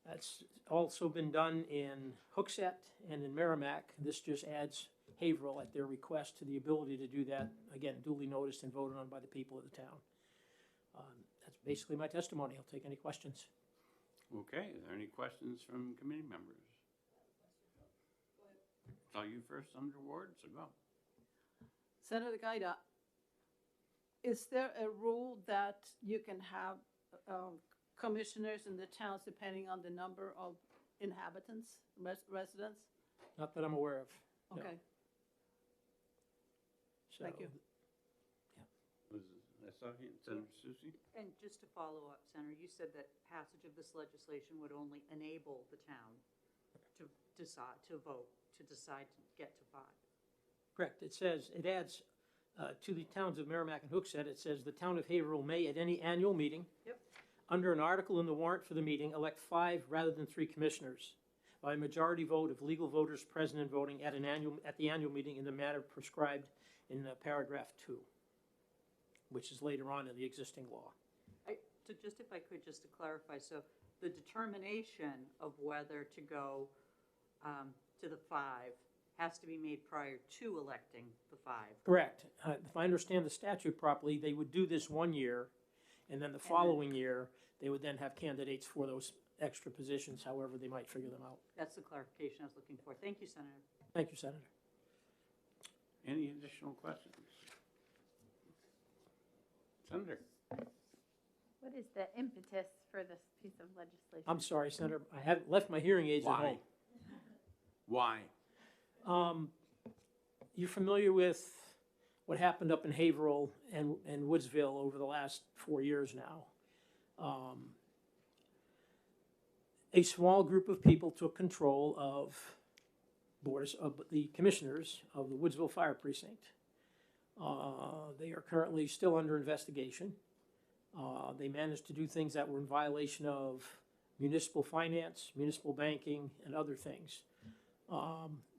That's also been done in Hooksett and in Merrimack. This just adds Haverhill at their request to the ability to do that, again, duly noticed and voted on by the people of the town. That's basically my testimony. I'll take any questions. Okay, are there any questions from committee members? Saw you first under Ward, so go. Senator Gaida, is there a rule that you can have commissioners in the towns depending on the number of inhabitants, residents? Not that I'm aware of. No. Okay, So, thank you. I saw you, Senator Susie. And just to follow up, Senator, you said that passage of this legislation would only enable the town to decide, to vote, to decide to get to 5. Correct. It says, it adds to the towns of Merrimack and Hooksett, it says the town of Haverhill may at any annual meeting, Yep. under an article in the warrant for the meeting, elect 5 rather than 3 commissioners by a majority vote of legal voters present and voting at the annual meeting in the manner prescribed in paragraph 2, which is later on in the existing law. So just if I could, just to clarify, so the determination of whether to go to the 5 has to be made prior to electing the 5. Correct. If I understand the statute properly, they would do this 1 year, and then the following year, they would then have candidates for those extra positions, however they might figure them out. That's the clarification I was looking for. Thank you, Senator. Thank you, Senator. Any additional questions? Senator. What is the impetus for this piece of legislation? I'm sorry, Senator, I haven't left my hearing aids at home. Why? You're familiar with what happened up in Haverhill and Woodsville over the last 4 years now. A small group of people took control of the commissioners of the Woodsville Fire Precinct. They are currently still under investigation. They managed to do things that were in violation of municipal finance, municipal banking, and other things.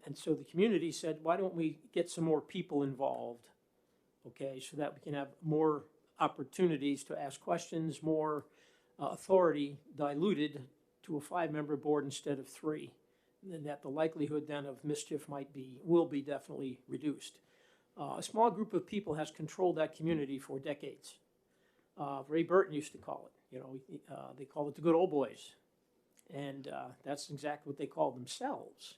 And so the community said, why don't we get some more people involved, okay, so that we can have more opportunities to ask questions, more authority diluted to a 5-member board instead of 3, and that the likelihood then of mischief will be definitely reduced. A small group of people has controlled that community for decades. Ray Burton used to call it, they call it the good old boys. And that's exactly what they called themselves.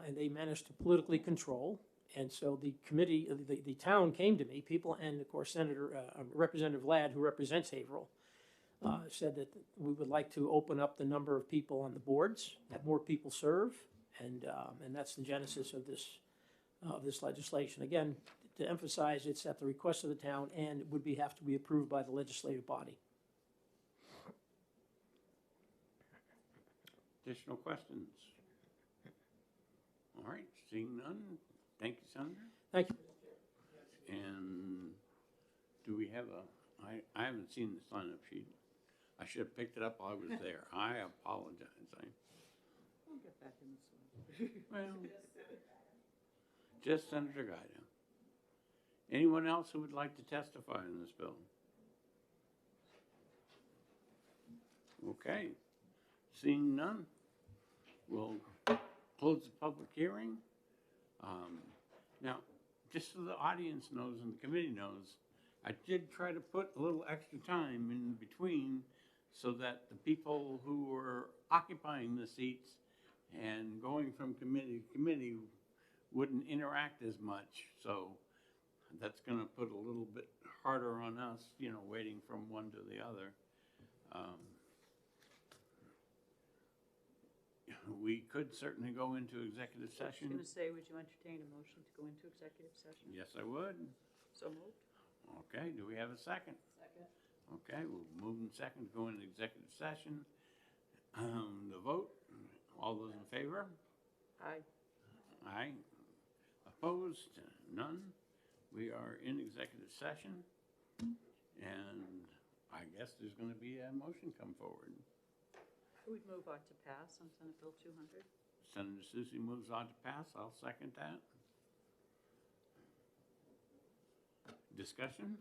And they managed to politically control. And so the committee, the town came to me, people, and of course Representative Ladd, who represents Haverhill, said that we would like to open up the number of people on the boards, have more people serve, and that's the genesis of this legislation. Again, to emphasize, it's at the request of the town and it would have to be approved by the legislative body. Additional questions? All right, seeing none. Thank you, Senator. Thank you. And do we have I haven't seen the sign-up sheet. I should have picked it up while I was there. I apologize. I'll get back in this one. Well, just Senator Gaida. Anyone else who would like to testify in this bill? Okay, seeing none, we'll close the public hearing. Now, just so the audience knows and the committee knows, I did try to put a little extra time in between so that the people who were occupying the seats and going from committee to committee wouldn't interact as much. So that's going to put a little bit harder on us, waiting from one to the other. We could certainly go into executive session. I was going to say, would you entertain a motion to go into executive session? Yes, I would. So moved. Okay, do we have a second? Second. Okay, we'll move in second to go into executive session. The vote, all those in favor? Aye. Aye. Opposed? None. We are in executive session, and I guess there's going to be a motion come forward. We'd move on to pass on Senate Bill 200. Senator Susie moves on to pass. I'll second that. Discussion?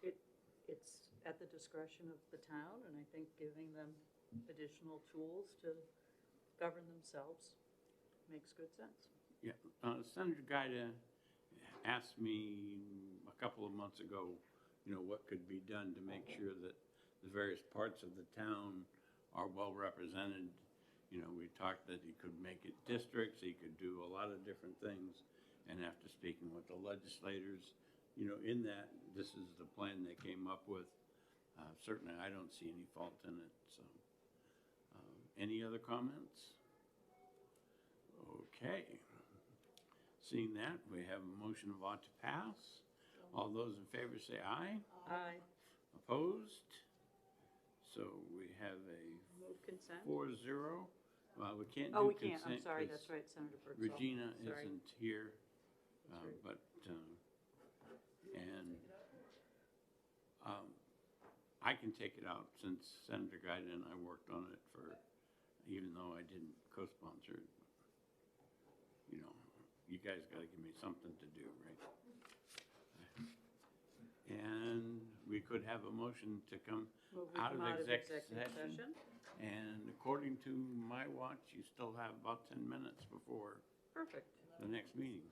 It's at the discretion of the town, and I think giving them additional tools to govern themselves makes good sense. Yeah, Senator Gaida asked me a couple of months ago, what could be done to make sure that the various parts of the town are well represented. We talked that he could make it districts, he could do a lot of different things. And after speaking with the legislators, in that, this is the plan they came up with. Certainly, I don't see any fault in it, so. Any other comments? Okay. Seeing that, we have a motion of ought to pass. All those in favor say aye. Aye. Opposed? So we have a Move consent? 4-0. We can't Oh, do we can't, I'm consent sorry, 'cause that's right, Senator Birdsall. Regina Sorry. isn't here, That's right. but, and, I can take it out since Senator Gaida and I worked on it even though I didn't co-sponsor it. You guys gotta give me something to do, right? And we could have a motion to come Move we out come of executive session. And according to my watch, you still have about 10 minutes before Perfect. the next meeting.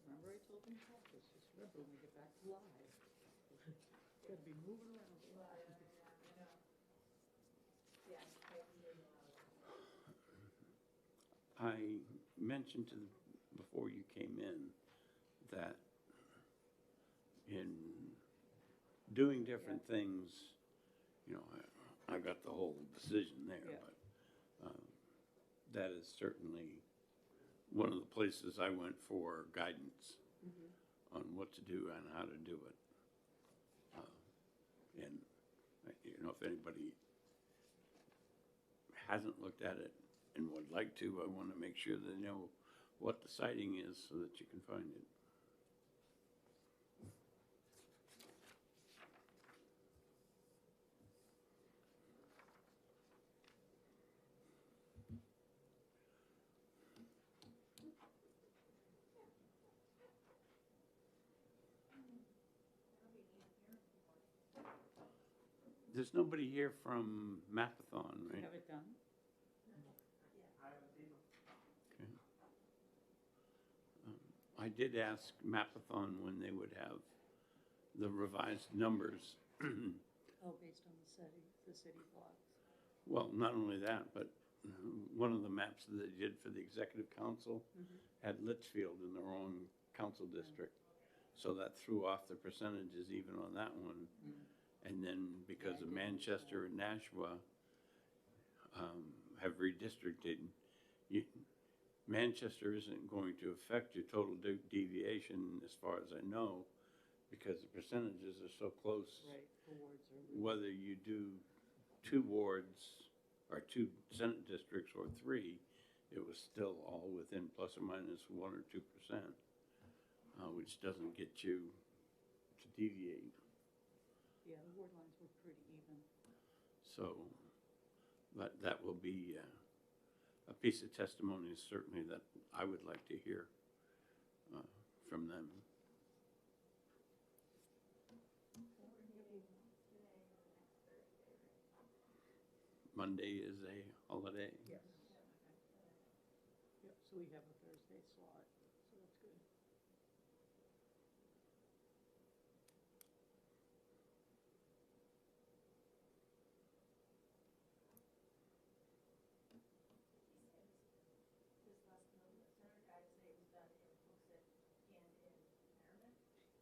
Remember I told them about this, just remember when we get back to live. Gotta be moving around a lot. I mentioned before you came in that in doing different things, I got the whole decision there, Yeah. but that is certainly one of the places I went for guidance on what to do and how to do it. And, if anybody hasn't looked at it and would like to, I want to make sure they know what the citing is so that you can find it. There's nobody here from Mapathon, right? Have it done? Okay. I did ask Mapathon when they would have the revised numbers. Oh, based on the city blocks. Well, not only that, but one of the maps that they did for the executive council had Litchfield in the wrong council district. So that threw off the percentages even on that one. And then because of Manchester and Nashua have redistricted, Manchester isn't going to affect your total deviation as far as I know, because the percentages are so close. Right, the wards are. Whether you do 2 wards or 2 Senate districts or 3, it was still all within plus or minus 1 or 2%, which doesn't get you to deviate. Yeah, the ward lines were pretty even. So, but that will be a piece of testimony certainly that I would like to hear from them. Monday is a holiday. Yes. Yep, so we have a Thursday slot, so that's good.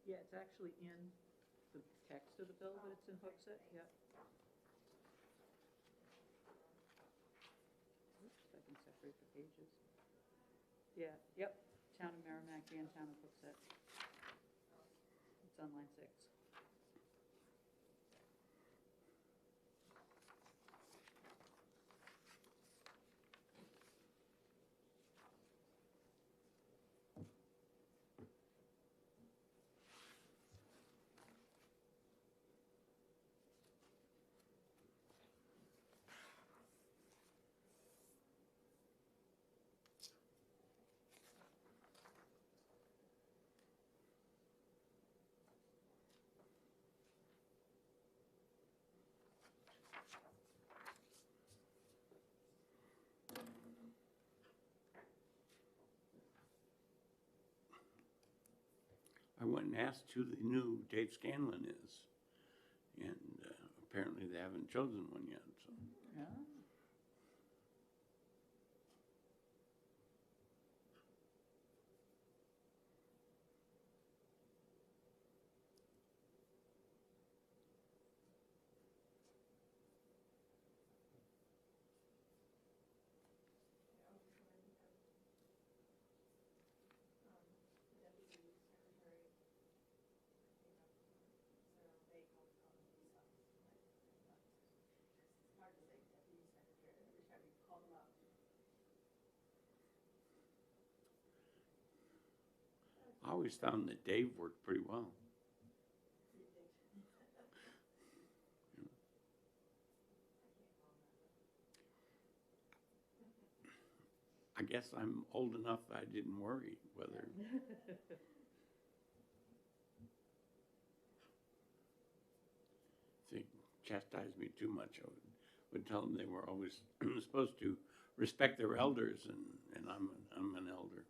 Yeah, it's actually in the text of the bill that it's in Hooksett, yep. Oops, I can separate the pages. Yeah, yep, Town of Merrimack and Town of Hooksett. It's on line 6. went and asked who the new Dave Scanlon is, and apparently they haven't chosen one yet, so. Yeah. I always found that Dave worked pretty well. I guess I'm old enough I didn't worry whether. If they chastised me too much, I would tell them they were always supposed to respect their elders, and I'm an elder.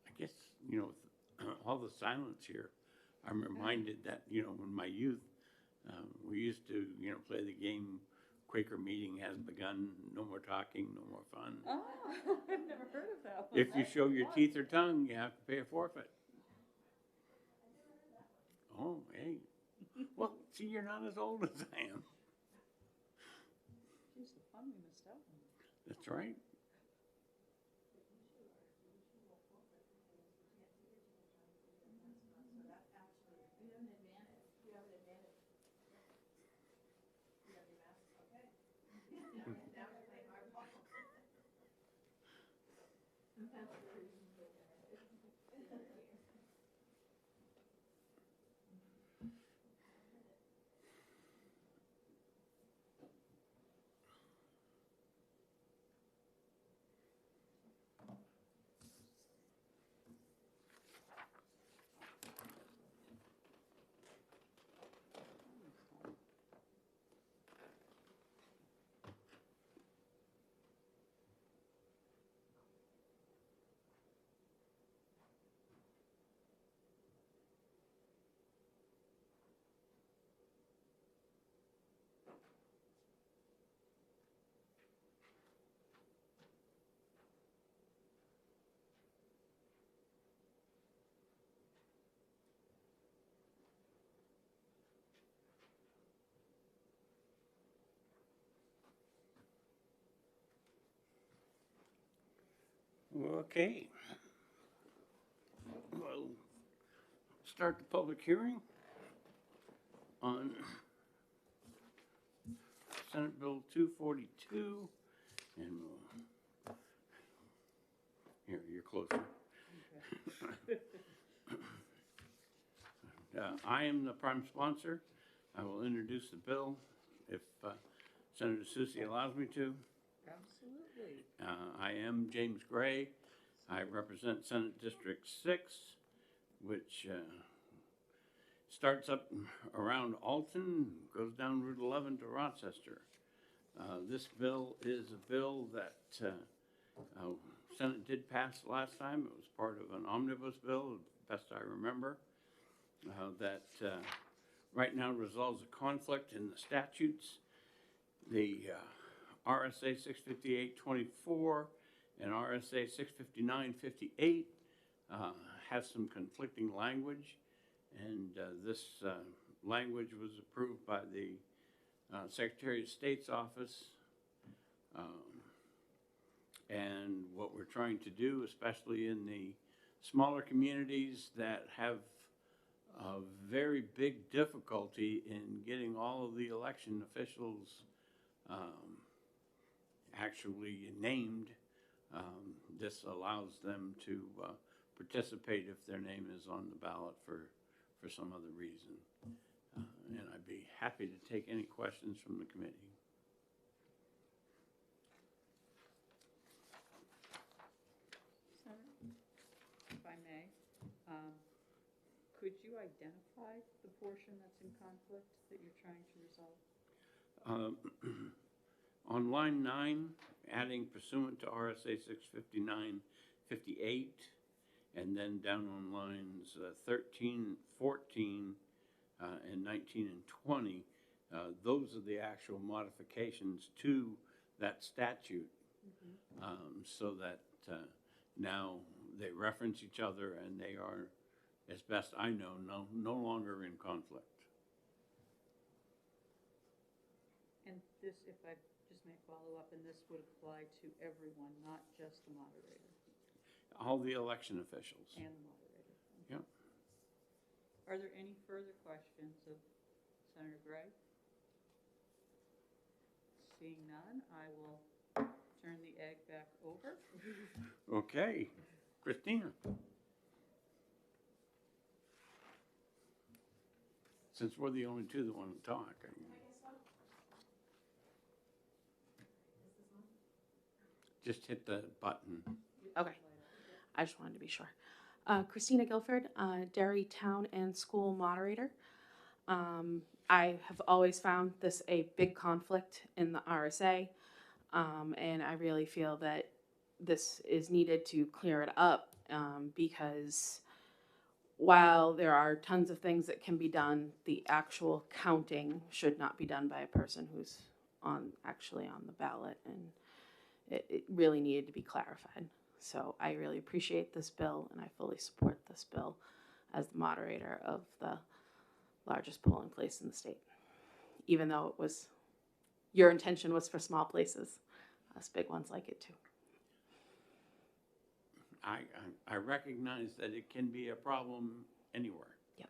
I guess, with all the silence here, I'm reminded that, in my youth, we used to, play the game, Quaker meeting has begun, no more talking, no more fun. Oh, I've never heard of that one. If you show your teeth or tongue, you have to pay a forfeit. Oh, hey. Well, see, you're not as old as I am. Geez, the fun we missed out on. That's right. Okay. We'll start the public hearing on Senate Bill 242, and here, you're closer. I am the prime sponsor. I will introduce the bill if Senator Susie allows me to. Absolutely. I am James Gray. I represent Senate District 6, which starts up around Alton, goes down Route 11 to Rochester. This bill is a bill that Senate did pass last time. It was part of an omnibus bill, best I remember, that right now resolves a conflict in the statutes. The RSA 658-24 and RSA 659-58 has some conflicting language, and this language was approved by the Secretary of State's office. And what we're trying to do, especially in the smaller communities that have a very big difficulty in getting all of the election officials actually named, this allows them to participate if their name is on the ballot for some other reason. And I'd be happy to take any questions from the committee. Senator, if I may, could you identify the portion that's in conflict that you're trying to resolve? On line 9, adding pursuant to RSA 659-58, and then down on lines 13, 14, and 19 and 20, those are the actual modifications to that statute, so that now they reference each other and they are, as best I know, no longer in conflict. And this, if I just may follow up, and this would apply to everyone, not just the moderator All the election officials. and the moderator. Yep. Are there any further questions of Senator Gray? Seeing none, I will turn the egg back over. Okay, Christina. Since we're the only two that want to talk. Just hit the button. Okay, I just wanted to be sure. Christina Guilford, Derry Town and School Moderator. I have always found this a big conflict in the RSA, and I really feel that this is needed to clear it up, because while there are tons of things that can be done, the actual counting should not be done by a person who's actually on the ballot, and it really needed to be clarified. So I really appreciate this bill, and I fully support this bill as the moderator of the largest polling place in the state. Even though it was, your intention was for small places, us big ones like it too. I recognize that it can be a problem anywhere. Yep.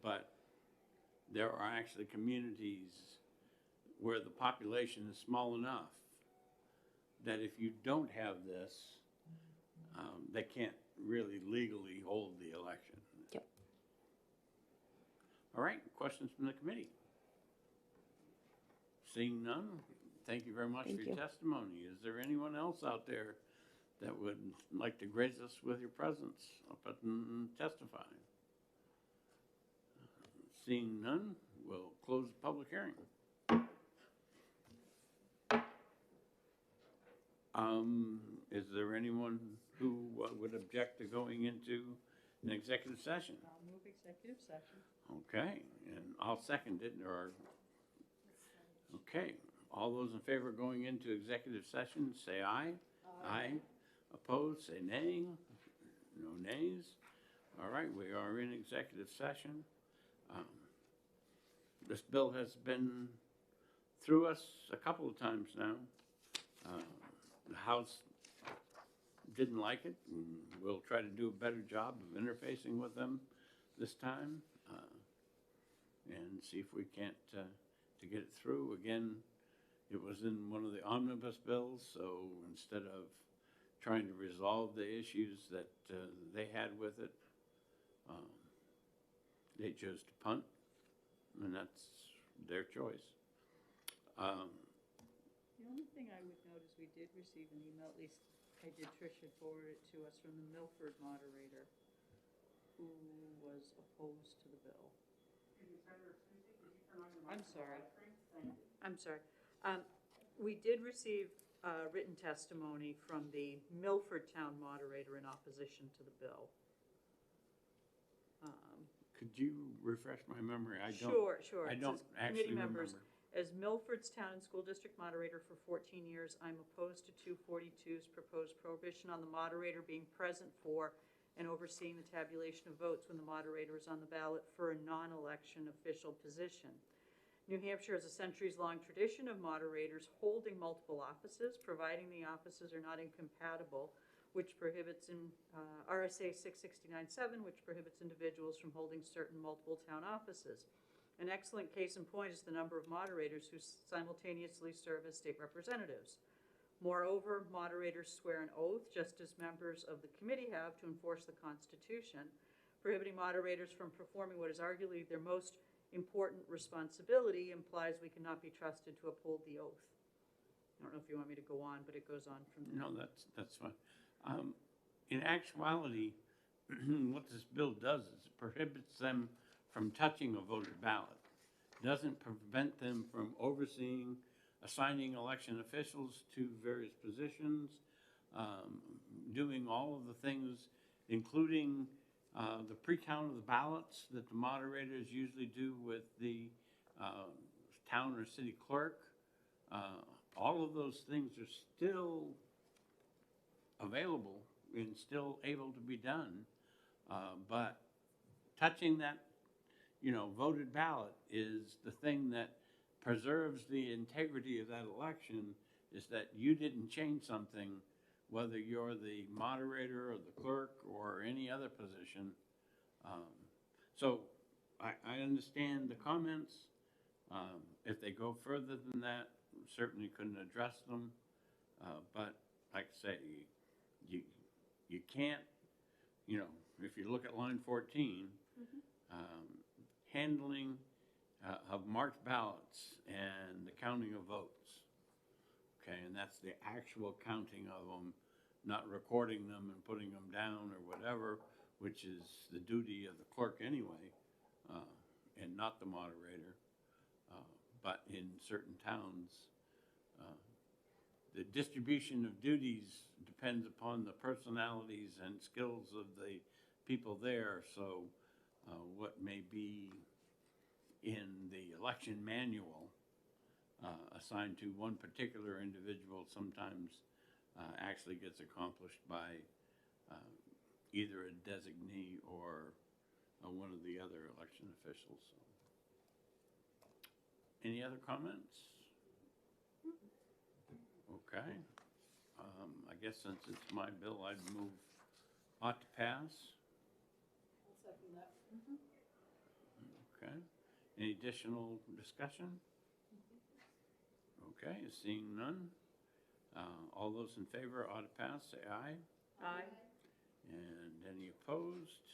But there are actually communities where the population is small enough that if you don't have this, they can't really legally hold the election. Yep. All right, questions from the committee? Seeing none, thank you very much for your testimony. Is there anyone else out there that would like to grace us with your presence up and testify? Seeing none, we'll close the public hearing. Is there anyone who would object to going into an executive session? I'll move executive session. Okay, and I'll second it, or, okay. All those in favor of going into executive session, say aye. Aye. Opposed, say nay. No nays. All right, we are in executive session. This bill has been through us a couple of times now. The House didn't like it, and we'll try to do a better job of interfacing with them this time, and see if we can't to get it through. Again, it was in one of the omnibus bills, so instead of trying to resolve the issues that they had with it, they chose to punt, and that's their choice. The only thing I would note is we did receive an email, at least I did, Tricia forwarded it to us from the Milford moderator, who was opposed to the bill. I'm sorry. I'm sorry. We did receive written testimony from the Milford Town Moderator in opposition to the bill. Could you refresh my memory? I don't. Sure. I It don't says, actually committee members, remember. as Milford's Town and School District Moderator for 14 years, I'm opposed to 242's proposed prohibition on the moderator being present for and overseeing the tabulation of votes when the moderator is on the ballot for a non-election official position. New Hampshire has a centuries-long tradition of moderators holding multiple offices, providing the offices are not incompatible, which prohibits in RSA 669(7), which prohibits individuals from holding certain multiple town offices. An excellent case in point is the number of moderators who simultaneously serve as state representatives. Moreover, moderators swear an oath, just as members of the committee have, to enforce the Constitution. Prohibiting moderators from performing what is arguably their most important responsibility implies we cannot be trusted to uphold the oath. I don't know if you want me to go on, but it goes on from there. No, that's fine. In actuality, what this bill does is it prohibits them from touching a voted ballot. Doesn't prevent them from overseeing, assigning election officials to various positions, doing all of the things, including the pre-count of the ballots that the moderators usually do with the town or city clerk. All of those things are still available and still able to be done, but touching that, voted ballot is the thing that preserves the integrity of that election, is that you didn't change something, whether you're the moderator or the clerk or any other position. So I understand the comments. If they go further than that, certainly couldn't address them, but like I say, you can't, if you look at line 14, handling of marked ballots and the counting of votes. Okay, and that's the actual counting of them, not recording them and putting them down or whatever, which is the duty of the clerk anyway, and not the moderator. But in certain towns, the distribution of duties depends upon the personalities and skills of the people there. So what may be in the election manual assigned to one particular individual sometimes actually gets accomplished by either a designee or one of the other election officials. So. Any other comments? Okay. I guess since it's my bill, I'd move ought to pass. I'll second that. Okay. Any additional discussion? Okay, seeing none. All those in favor ought to pass, say aye. Aye. And any opposed?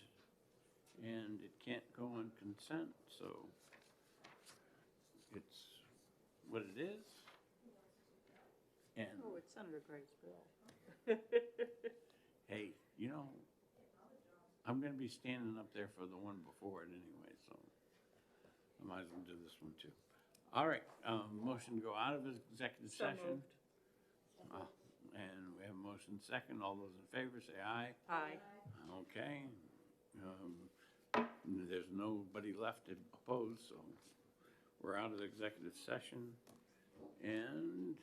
And it can't go on consent, so it's what it is. And Oh, it's Senator Gregg's bill. hey, I'm going to be standing up there for the one before it anyway, so I might as well do this one too. All right, motion to go out of executive So session. moved. And we have a motion second. All those in favor say aye. Aye. Okay. There's nobody left to oppose, so we're out of executive session. And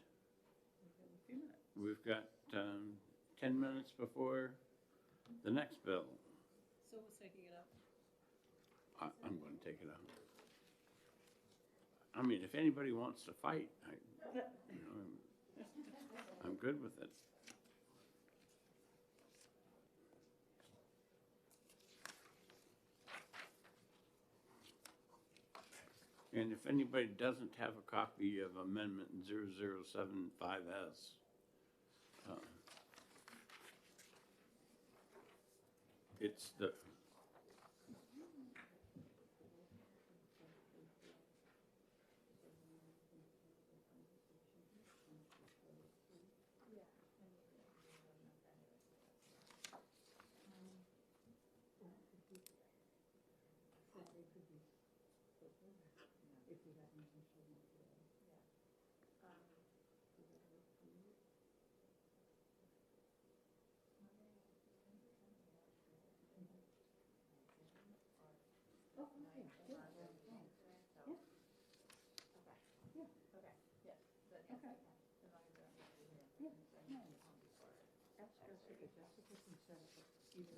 we've got 10 minutes before the next bill. So who's taking it up? I'm going to take it out. I mean, if anybody wants to fight, I'm good with it. And if anybody doesn't have a copy of Amendment 0075S, it's the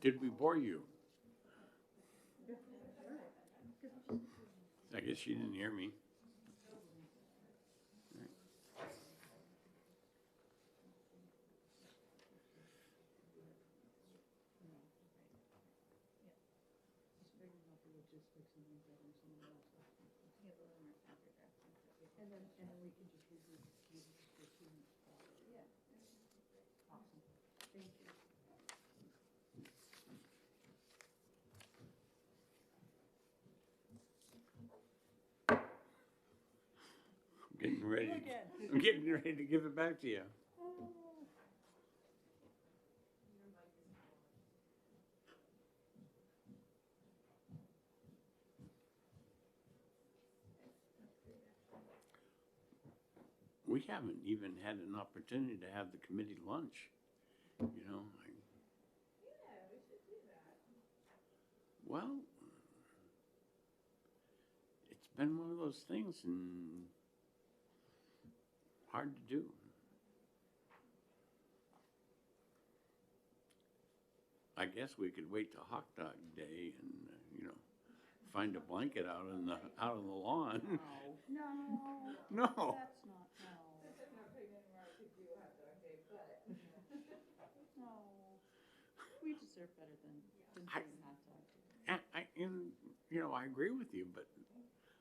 Did we bore you? I guess you didn't hear me. I'm getting ready to give it back to you. We haven't even had an opportunity to have the committee lunch, you know. Well, it's been one of those things and hard to do. I guess we could wait till Hot Dog Day and, you know, find a blanket out on the lawn. No. No. That's not, no. No. We deserve better than saying hot dog. And, you know, I agree with you, but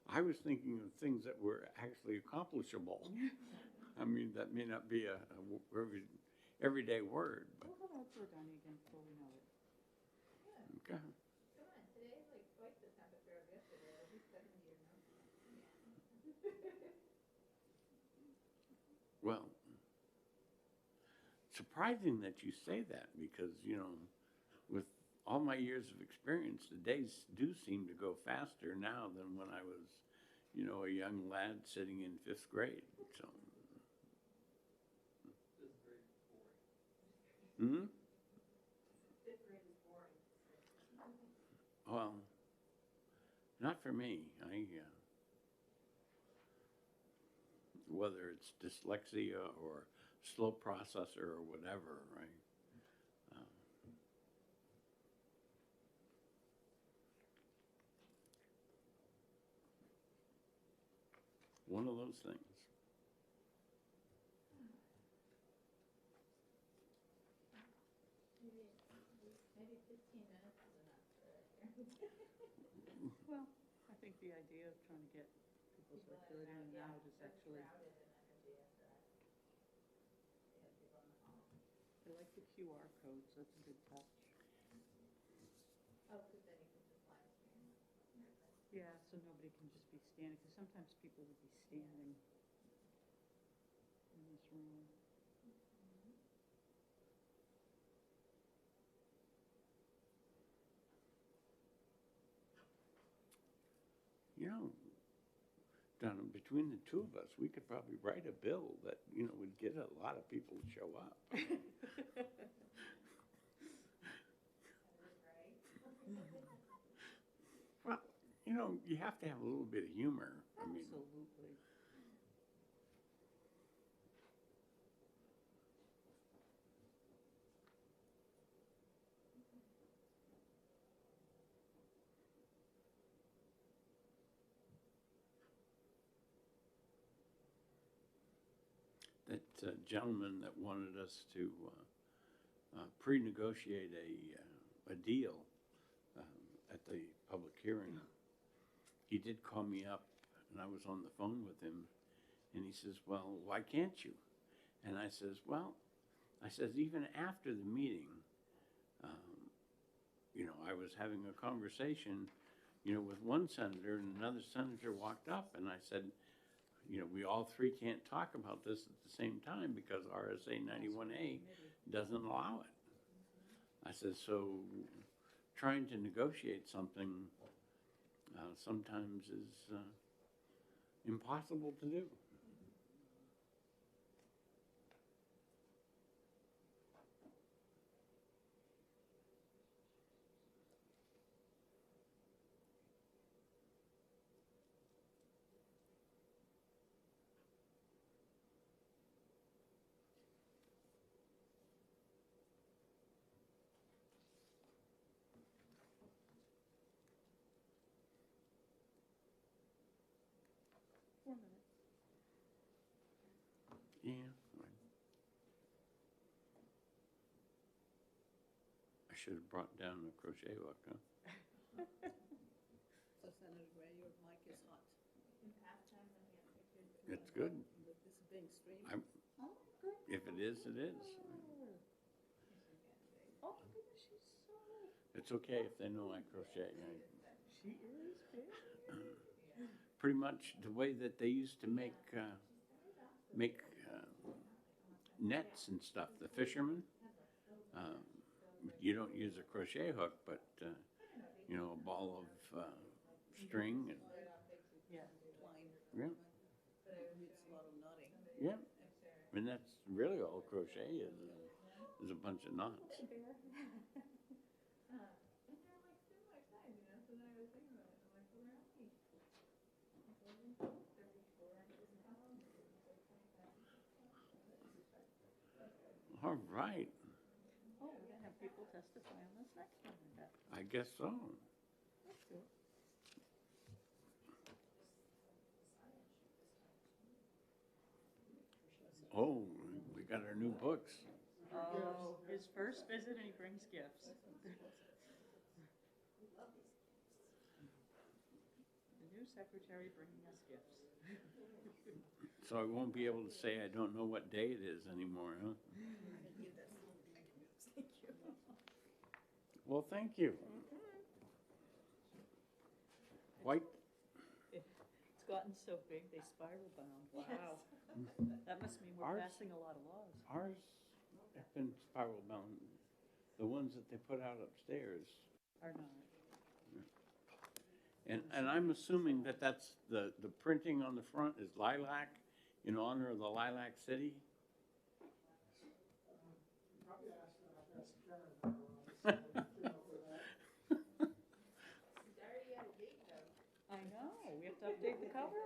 I was thinking of things that were actually accomplishable. I mean, that may not be a everyday word, but. We'll have outdoor dining again before we know it. Okay. Come on, today's like twice the temperature of yesterday, it'll be 70 or Well, surprising that you say that because, you know, with all my years of experience, the days do seem to go faster now than when I was, you know, a young lad sitting in 5th grade. So. Hmm? 5th grade is boring. Well, not for me. Whether it's dyslexia or slow processor or whatever, right? One of those things. Maybe 15 minutes is enough for it. Well, I think the idea of trying to get people circulating in and out is actually, I like the QR codes, that's a good touch. Oh, because then you can just live stream. Yeah, so nobody can just be standing, because sometimes people would be standing in this room. You know, Donna, between the two of us, we could probably write a bill that, you know, would get a lot of people to show up. Well, you know, you have to have a little bit of humor. I mean, Absolutely. that gentleman that wanted us to pre-negotiate a deal at the public hearing, he did call me up, and I was on the phone with him, and he says, well, why can't you? And I says, well, even after the meeting, you know, I was having a conversation, you know, with one senator, and another senator walked up, and I said, you know, we all three can't talk about this at the same time because RSA 91A doesn't allow it. I said, so trying to negotiate something sometimes is impossible to do. should have brought down the crochet hook, huh? So Senator Gray, your mic is hot. It's good. This is being streamed. I'm- If it is, it is. Oh, my goodness, she's so, It's okay if they know I crochet. she is big. Pretty much the way that they used to make nets and stuff, the fishermen. You don't use a crochet hook, but you know, a ball of string and Twine. yeah, Needs a lot of knotting. yeah. And that's really all crochet is a bunch of knots. All right, Oh, we're gonna have people testify on this next one, I bet. I guess so. Let's do it. Oh, we got our new books. Oh, his first visit and he brings gifts. The new secretary bringing us gifts. So I won't be able to say I don't know what day it is anymore, huh? Well, thank you. White, It's gotten so big, they spiral bound. Wow. That must mean we're Ours- passing a lot of laws. ours have been spiral bound. The ones that they put out upstairs. Are not. And I'm assuming that that's the printing on the front is lilac in honor of the Lilac City. I know, we have to update the cover?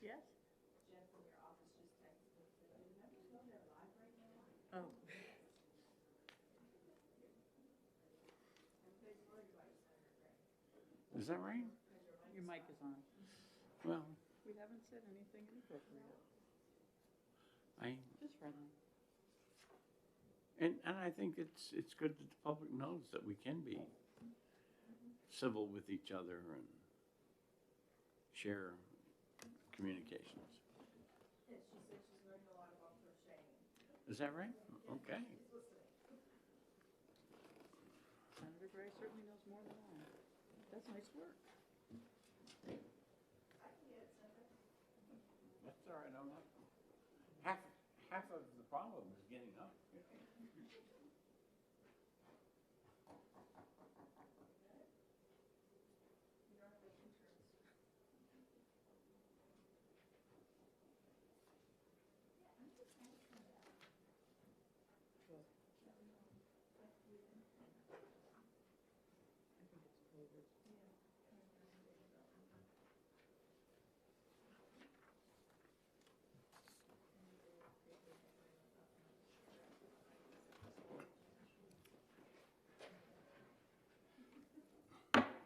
Yes? Oh. Is that right? Your mic is on. Well, We haven't said anything inappropriate, I, just friendly. and I think it's good that the public knows that we can be civil with each other and share communications. She said she's learned a lot about crocheting. Is that right? Okay. Senator Gray certainly knows more than I. That's nice work. That's all right. I'm not. Half of the problem is getting up. I think it's COVID.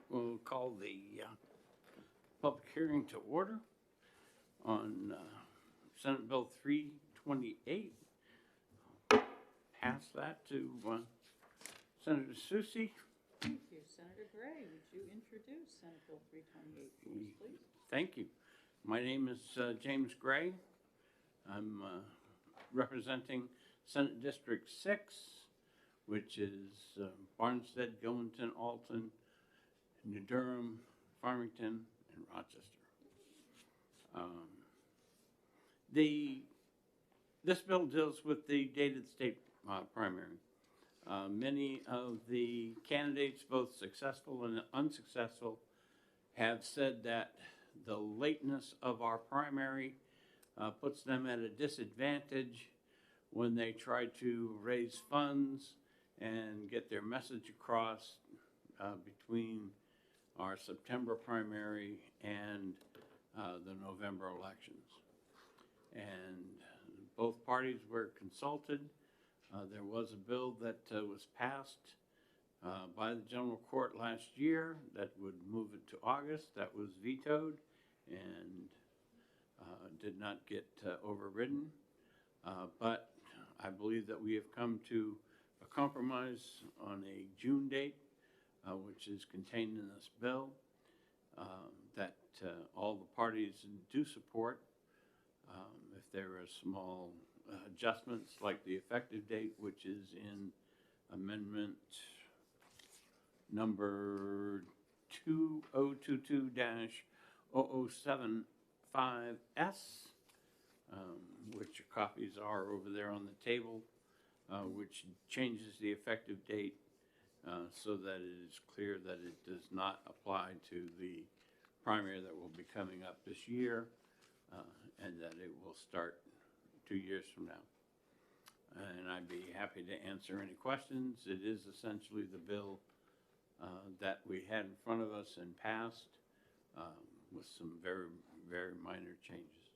We'll call the public hearing to order on Senate Bill 328. Pass that to Senator Susie. Thank you. Senator Gray, would you introduce Senate Bill 328, please? Thank you. My name is James Gray. I'm representing Senate District 6, which is Barnstead, Gilmanton, Alton, New Durham, Farmington, and Rochester. This bill deals with the dated state primary. Many of the candidates, both successful and unsuccessful, have said that the lateness of our primary puts them at a disadvantage when they try to raise funds and get their message across between our September primary and the November elections. And both parties were consulted. There was a bill that was passed by the general court last year that would move it to August. That was vetoed and did not get overridden. But I believe that we have come to a compromise on a June date, which is contained in this bill, that all the parties do support. If there are small adjustments like the effective date, which is in amendment number 2022-0075S, which your copies are over there on the table, which changes the effective date so that it is clear that it does not apply to the primary that will be coming up this year, and that it will start 2 years from now. And I'd be happy to answer any questions. It is essentially the bill that we had in front of us and passed with some very, very minor changes.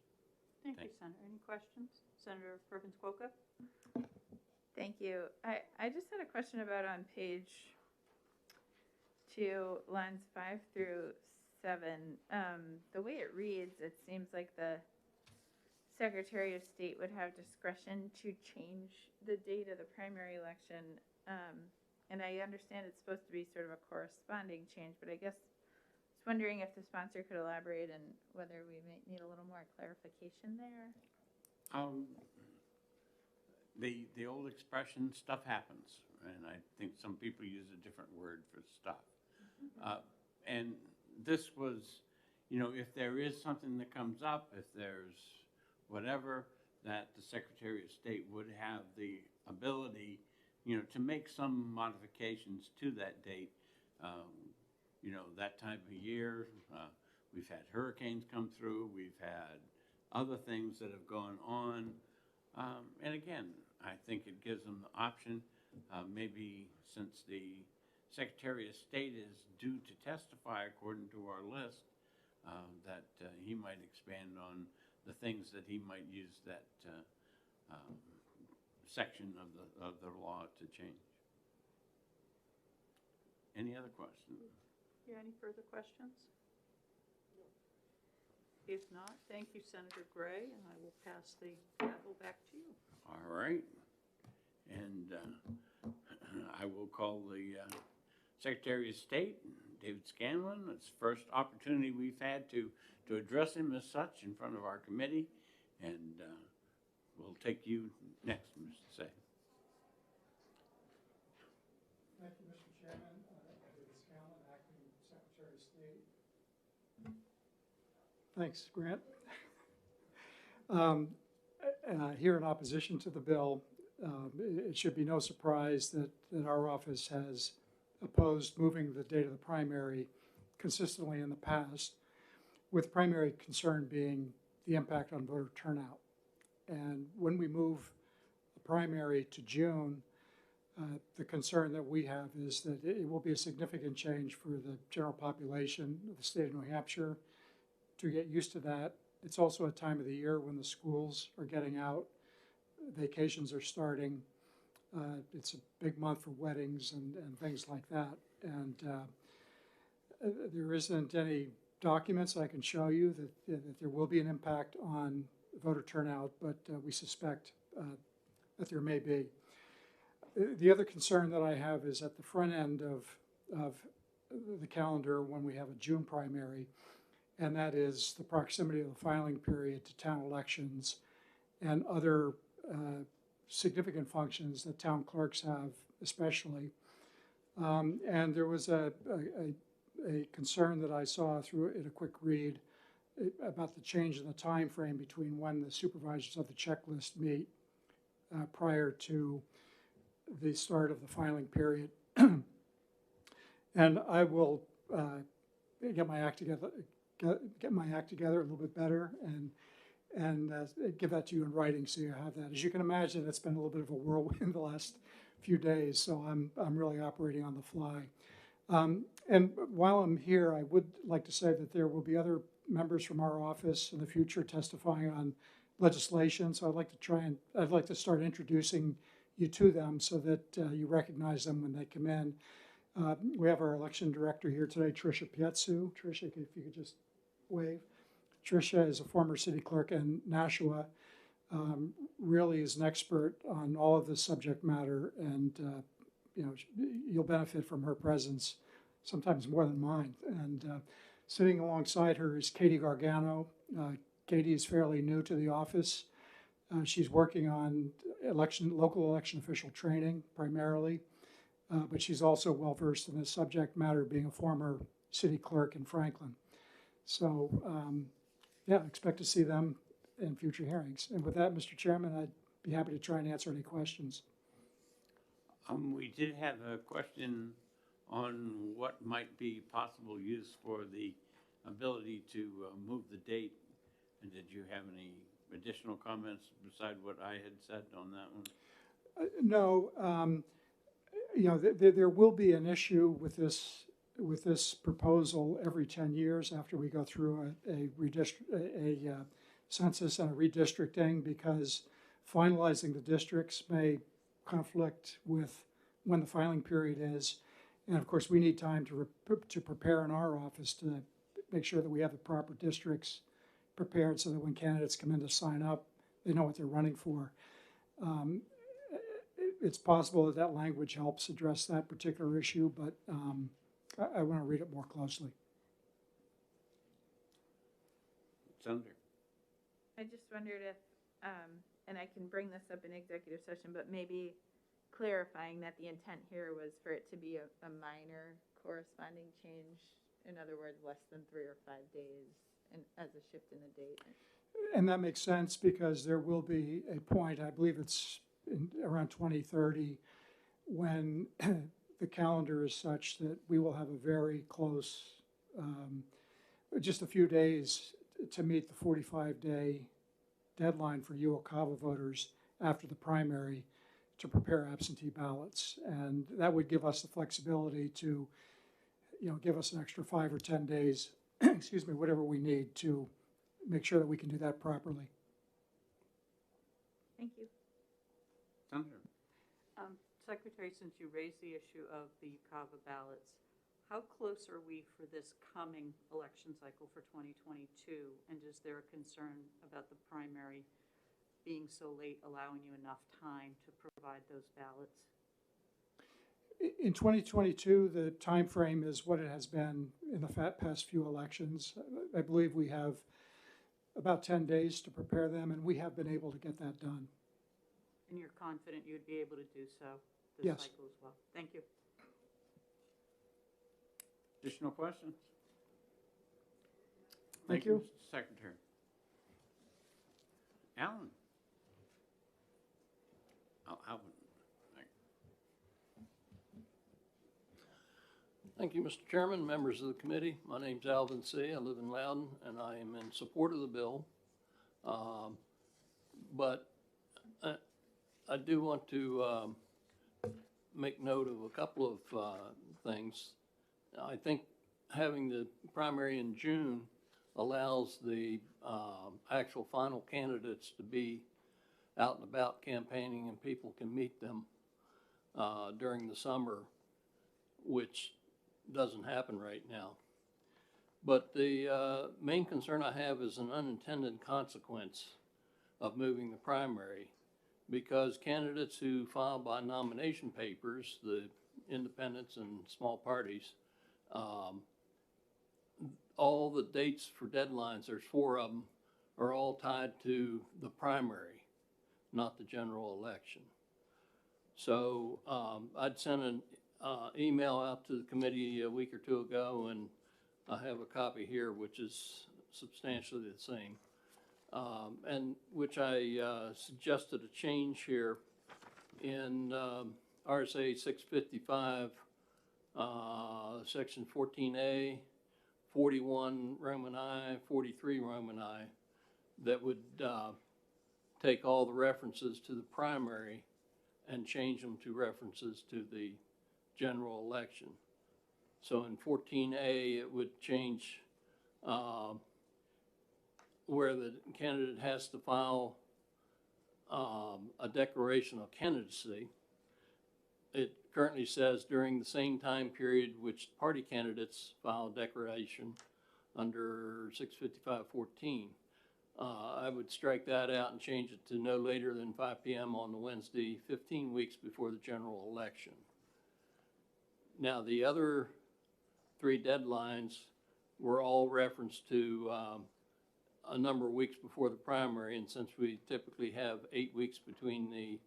Thank you, Senator. Any questions? Senator Perkins Coca? Thank you. I just had a question about on page 2, lines 5 through 7. The way it reads, it seems like the Secretary of State would have discretion to change the date of the primary election. And I understand it's supposed to be sort of a corresponding change, but I guess I was wondering if the sponsor could elaborate and whether we may need a little more clarification there. The old expression, stuff happens, and I think some people use a different word for stuff. And this was, you know, if there is something that comes up, if there's whatever, that the Secretary of State would have the ability, you know, to make some modifications to that date. You know, that time of year, we've had hurricanes come through, we've had other things that have gone on. And again, I think it gives them the option, maybe since the Secretary of State is due to testify according to our list, that he might expand on the things that he might use that section of the law to change. Any other questions? Yeah, any further questions? If not, thank you, Senator Gray, and I will pass the gavel back to you. All right. And I will call the Secretary of State, David Scanlon. It's the first opportunity we've had to address him as such in front of our committee. And we'll take you next, Mr. Say. Thank you, Mr. Chairman. David Scanlon, Acting Secretary of State. Thanks, Grant. Here in opposition to the bill, it should be no surprise that our office has opposed moving the date of the primary consistently in the past, with primary concern being the impact on voter turnout. And when we move the primary to June, the concern that we have is that it will be a significant change for the general population of the state of New Hampshire to get used to that. It's also a time of the year when the schools are getting out, vacations are starting. It's a big month for weddings and things like that. And there isn't any documents I can show you that there will be an impact on voter turnout, but we suspect that there may be. The other concern that I have is at the front end of the calendar when we have a June primary, and that is the proximity of the filing period to town elections and other significant functions that town clerks have especially. And there was a concern that I saw through in a quick read about the change in the time frame between when the supervisors of the checklist meet prior to the start of the filing period. And I will get my act together a little bit better and give that to you in writing so you have that. As you can imagine, it's been a little bit of a whirlwind the last few days, so I'm really operating on the fly. And while I'm here, I would like to say that there will be other members from our office in the future testifying on legislation. So I'd like to start introducing you to them so that you recognize them when they come in. We have our election director here today, Tricia Pietsu. Tricia, if you could just wave. Tricia is a former city clerk in Nashua, really is an expert on all of this subject matter, and you'll benefit from her presence, sometimes more than mine. And sitting alongside her is Katie Gargano. Katie is fairly new to the office. She's working on local election official training primarily, but she's also well versed in this subject matter, being a former city clerk in Franklin. So, expect to see them in future hearings. And with that, Mr. Chairman, I'd be happy to try and answer any questions. We did have a question on what might be possible use for the ability to move the date. And did you have any additional comments beside what I had said on that one? No, there will be an issue with this proposal every 10 years after we go through a census and a redistricting, because finalizing the districts may conflict with when the filing period is. And of course, we need time to prepare in our office to make sure that we have the proper districts prepared so that when candidates come in to sign up, they know what they're running for. It's possible that language helps address that particular issue, but I want to read it more closely. Senator. I just wondered if, and I can bring this up in executive session, but maybe clarifying that the intent here was for it to be a minor corresponding change. In other words, less than 3 or 5 days as a shift in the date. And that makes sense because there will be a point, I believe it's around 2030, when the calendar is such that we will have a very close, just a few days to meet the 45-day deadline for UOCAVA voters after the primary to prepare absentee ballots. And that would give us the flexibility to, give us an extra 5 or 10 days, excuse me, whatever we need to make sure that we can do that properly. Thank you. Senator. Secretary, since you raised the issue of the UCAVA ballots, how close are we for this coming election cycle for 2022? And is there a concern about the primary being so late, allowing you enough time to provide those ballots? In 2022, the time frame is what it has been in the past few elections. I believe we have about 10 days to prepare them, and we have been able to get that done. And you're confident you'd be able to do so this Yes. cycle as well? Thank you. Additional questions? Thank you. Mr. Secretary. Alan. Alvin. Thank you, Mr. Chairman, members of the committee. My name's Alvin C. I live in Loudon, and I am in support of the bill. But I do want to make note of a couple of things. I think having the primary in June allows the actual final candidates to be out and about campaigning, and people can meet them during the summer, which doesn't happen right now. But the main concern I have is an unintended consequence of moving the primary, because candidates who file by nomination papers, the independents and small parties, all the dates for deadlines, there's 4 of them, are all tied to the primary, not the general election. So I'd sent an email out to the committee a week or 2 ago, and I have a copy here which is substantially the same, and which I suggested a change here in RSA 655, section 14A, 41 Roman I, 43 Roman I, that would take all the references to the primary and change them to references to the general election. So in 14A, it would change where the candidate has to file a declaration of candidacy. It currently says during the same time period which party candidates file declaration under 655-14. I would strike that out and change it to no later than 5 p.m. on the Wednesday, 15 weeks before the general election. Now, the other 3 deadlines were all referenced to a number of weeks before the primary, and since we typically have 8 weeks between the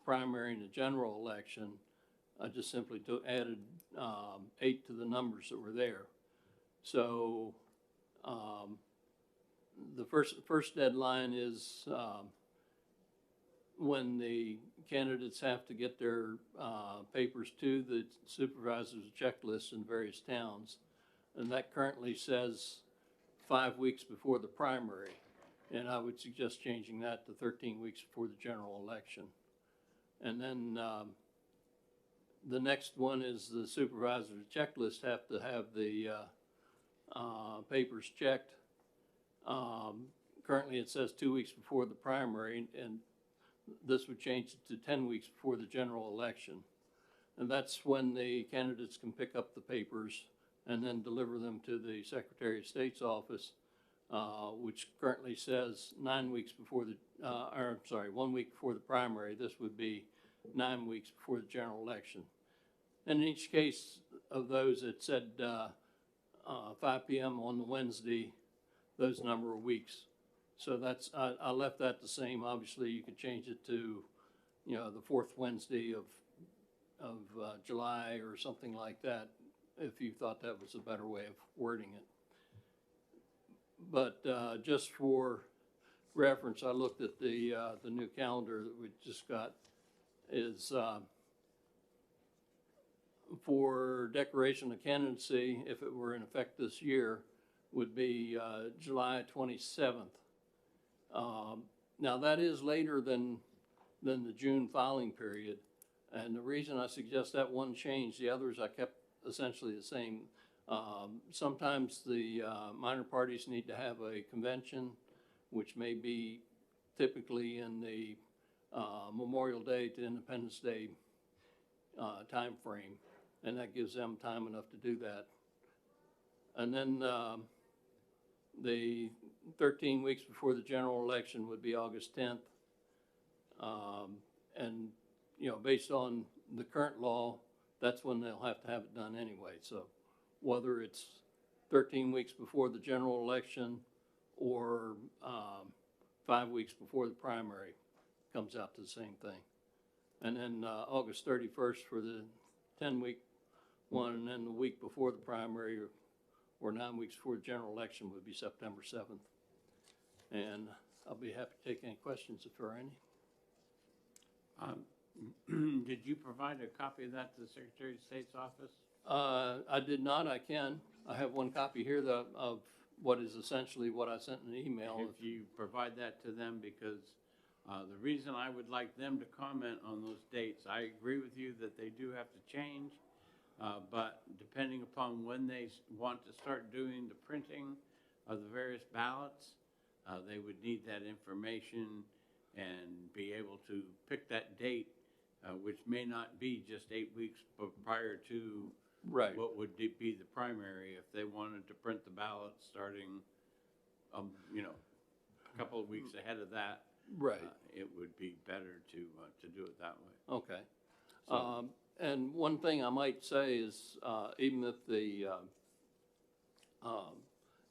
primary and the general election, I just simply added 8 to the numbers that were there. So the first deadline is when the candidates have to get their papers to the supervisor's checklist in various towns. And that currently says 5 weeks before the primary. And I would suggest changing that to 13 weeks before the general election. And then the next one is the supervisor's checklist have to have the papers checked. Currently it says 2 weeks before the primary, and this would change it to 10 weeks before the general election. And that's when the candidates can pick up the papers and then deliver them to the Secretary of State's office, which currently says 9 weeks before the, 1 week before the primary. This would be 9 weeks before the general election. And in each case of those, it said 5 p.m. on the Wednesday, those number of weeks. So that's, I left that the same. Obviously, you could change it to, you know, the 4th Wednesday of July or something like that, if you thought that was a better way of wording it. But just for reference, I looked at the new calendar that we just got. Is for declaration of candidacy, if it were in effect this year, would be July 27th. Now that is later than the June filing period, and the reason I suggest that one change, the others I kept essentially the same. Sometimes the minor parties need to have a convention, which may be typically in the Memorial Day to Independence Day time frame, and that gives them time enough to do that. And then the 13 weeks before the general election would be August 10th. And, you know, based on the current law, that's when they'll have to have it done anyway. So whether it's 13 weeks before the general election or 5 weeks before the primary, comes out to the same thing. And then August 31st for the 10-week one, and then the week before the primary or 9 weeks before the general election would be September 7th. And I'll be happy to take any questions if there are any. Did you provide a copy of that to the Secretary of State's office? I did not. I can. I have one copy here of what is essentially what I sent in an email. If you provide that to them, because the reason I would like them to comment on those dates, I agree with you that they do have to change, but depending upon when they want to start doing the printing of the various ballots, they would need that information and be able to pick that date, which may not be just 8 weeks prior to Right. what would be the primary. If they wanted to print the ballots starting, you know, a couple of weeks ahead of that, Right. it would be better to do it that way. Okay. So- And one thing I might say is, even if the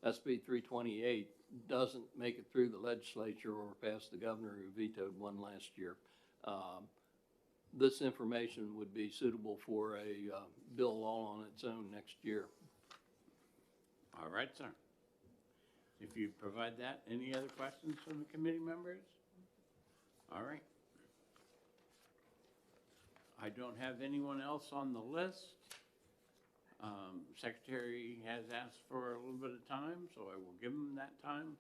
SB 328 doesn't make it through the legislature or past the governor who vetoed one last year, this information would be suitable for a bill all on its own next year. All right, sir. If you provide that, any other questions from the committee members? All right. I don't have anyone else on the list. Secretary has asked for a little bit of time, so I will give him that time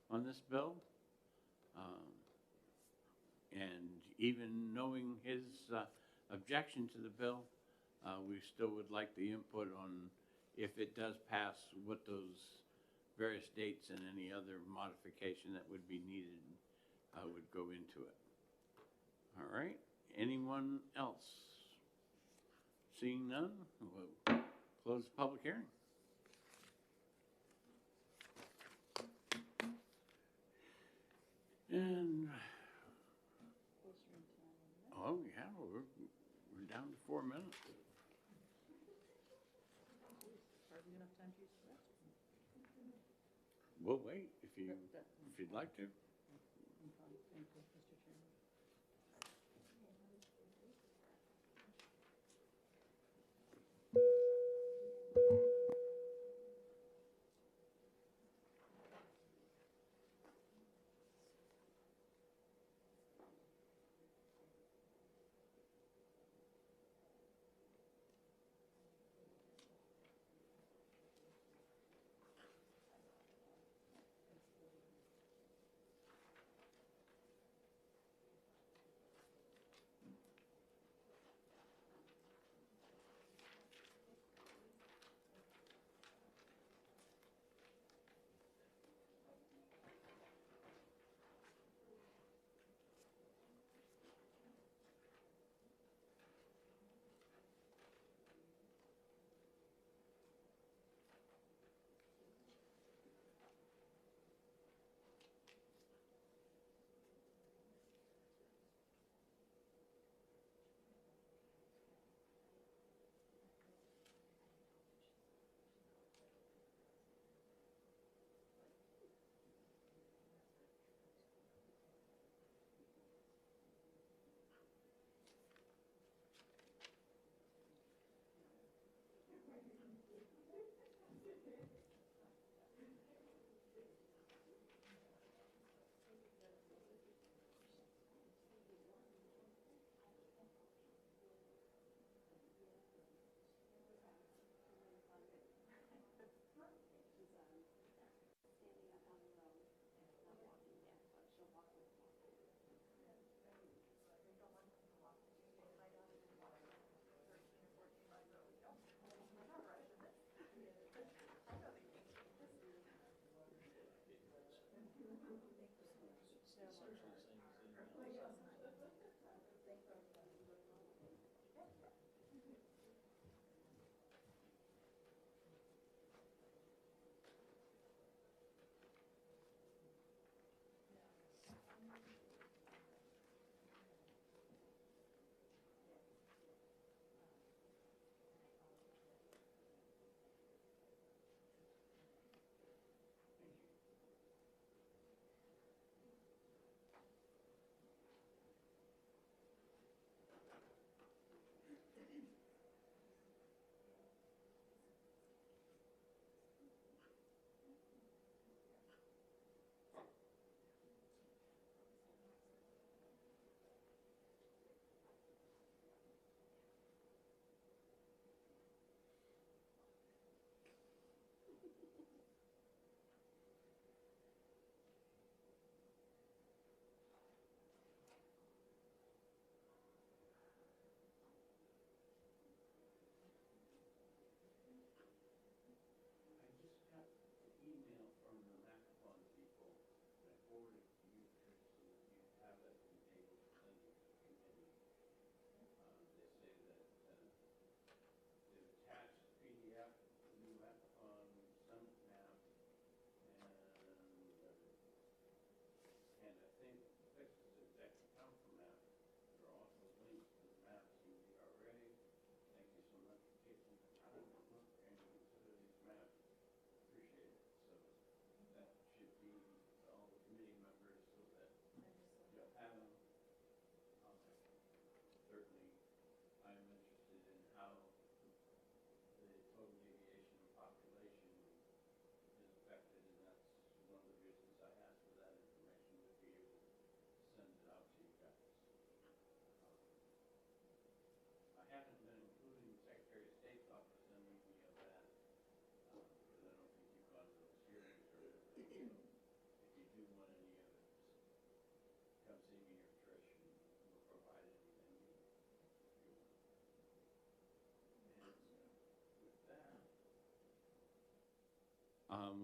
on this bill. And even knowing his objection to the bill, We still would like the input on if it does pass, what those various dates and any other modification that would be needed would go into it. All right, anyone else? Seeing none, we'll close the public hearing. And, oh yeah, we're down to 4 minutes. Hardly enough time to use the restroom. We'll wait if you'd like to. I'm fine. Thank you, Mr. Chairman.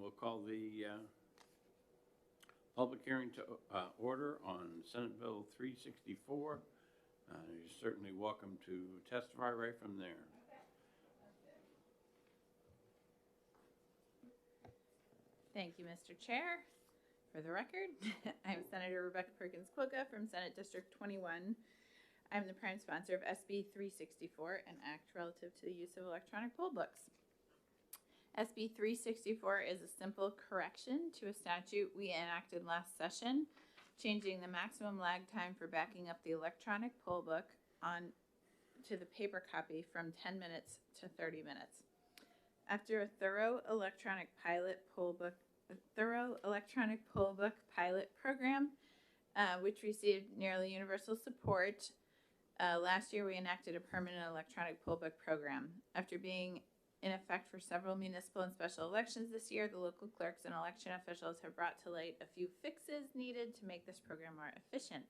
We'll call the public hearing to order on Senate Bill 364. You're certainly welcome to testify right from there. Thank you, Mr. Chair. For the record, I'm Senator Rebecca Perkins Quokka from Senate District 21. I'm the prime sponsor of SB 364, an act relative to the use of electronic poll books. SB 364 is a simple correction to a statute we enacted last session, changing the maximum lag time for backing up the electronic poll book on to the paper copy from 10 minutes to 30 minutes. After a thorough electronic poll book pilot program, which received nearly universal support, last year we enacted a permanent electronic poll book program. After being in effect for several municipal and special elections this year, the local clerks and election officials have brought to light a few fixes needed to make this program more efficient.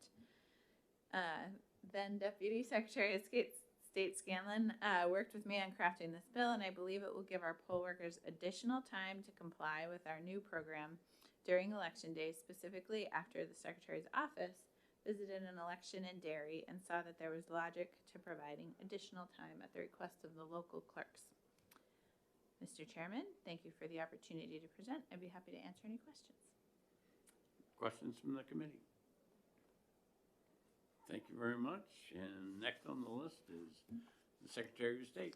Then Deputy Secretary of State Scanlon worked with me on crafting this bill, and I believe it will give our poll workers additional time to comply with our new program during election day, specifically after the Secretary's office visited an election in Derry and saw that there was logic to providing additional time at the request of the local clerks. Mr. Chairman, thank you for the opportunity to present. I'd be happy to answer any questions. Questions from the committee? Thank you very much. And next on the list is the Secretary of State.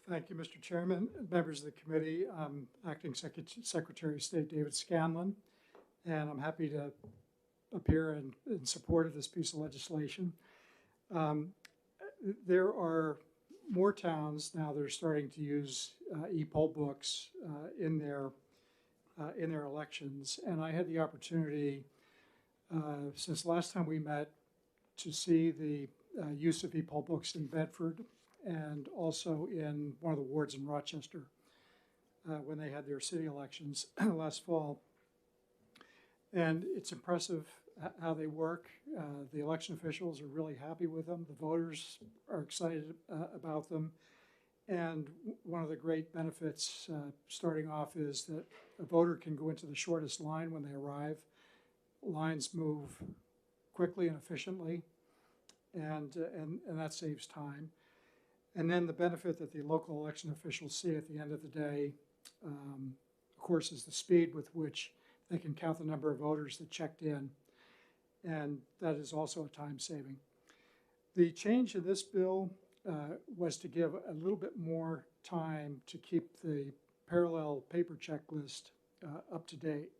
Thank you, Mr. Chairman, members of the committee. I'm Acting Secretary of State David Scanlon, and I'm happy to appear in support of this piece of legislation. There are more towns now that are starting to use e-poll books in their elections, and I had the opportunity since last time we met to see the use of e-poll books in Bedford and also in one of the wards in Rochester when they had their city elections last fall. And it's impressive how they work. The election officials are really happy with them. The voters are excited about them. And one of the great benefits starting off is that a voter can go into the shortest line when they arrive. Lines move quickly and efficiently, and that saves time. And then the benefit that the local election officials see at the end of the day, of course, is the speed with which they can count the number of voters that checked in, and that is also a time saving. The change in this bill was to give a little bit more time to keep the parallel paper checklist up to date.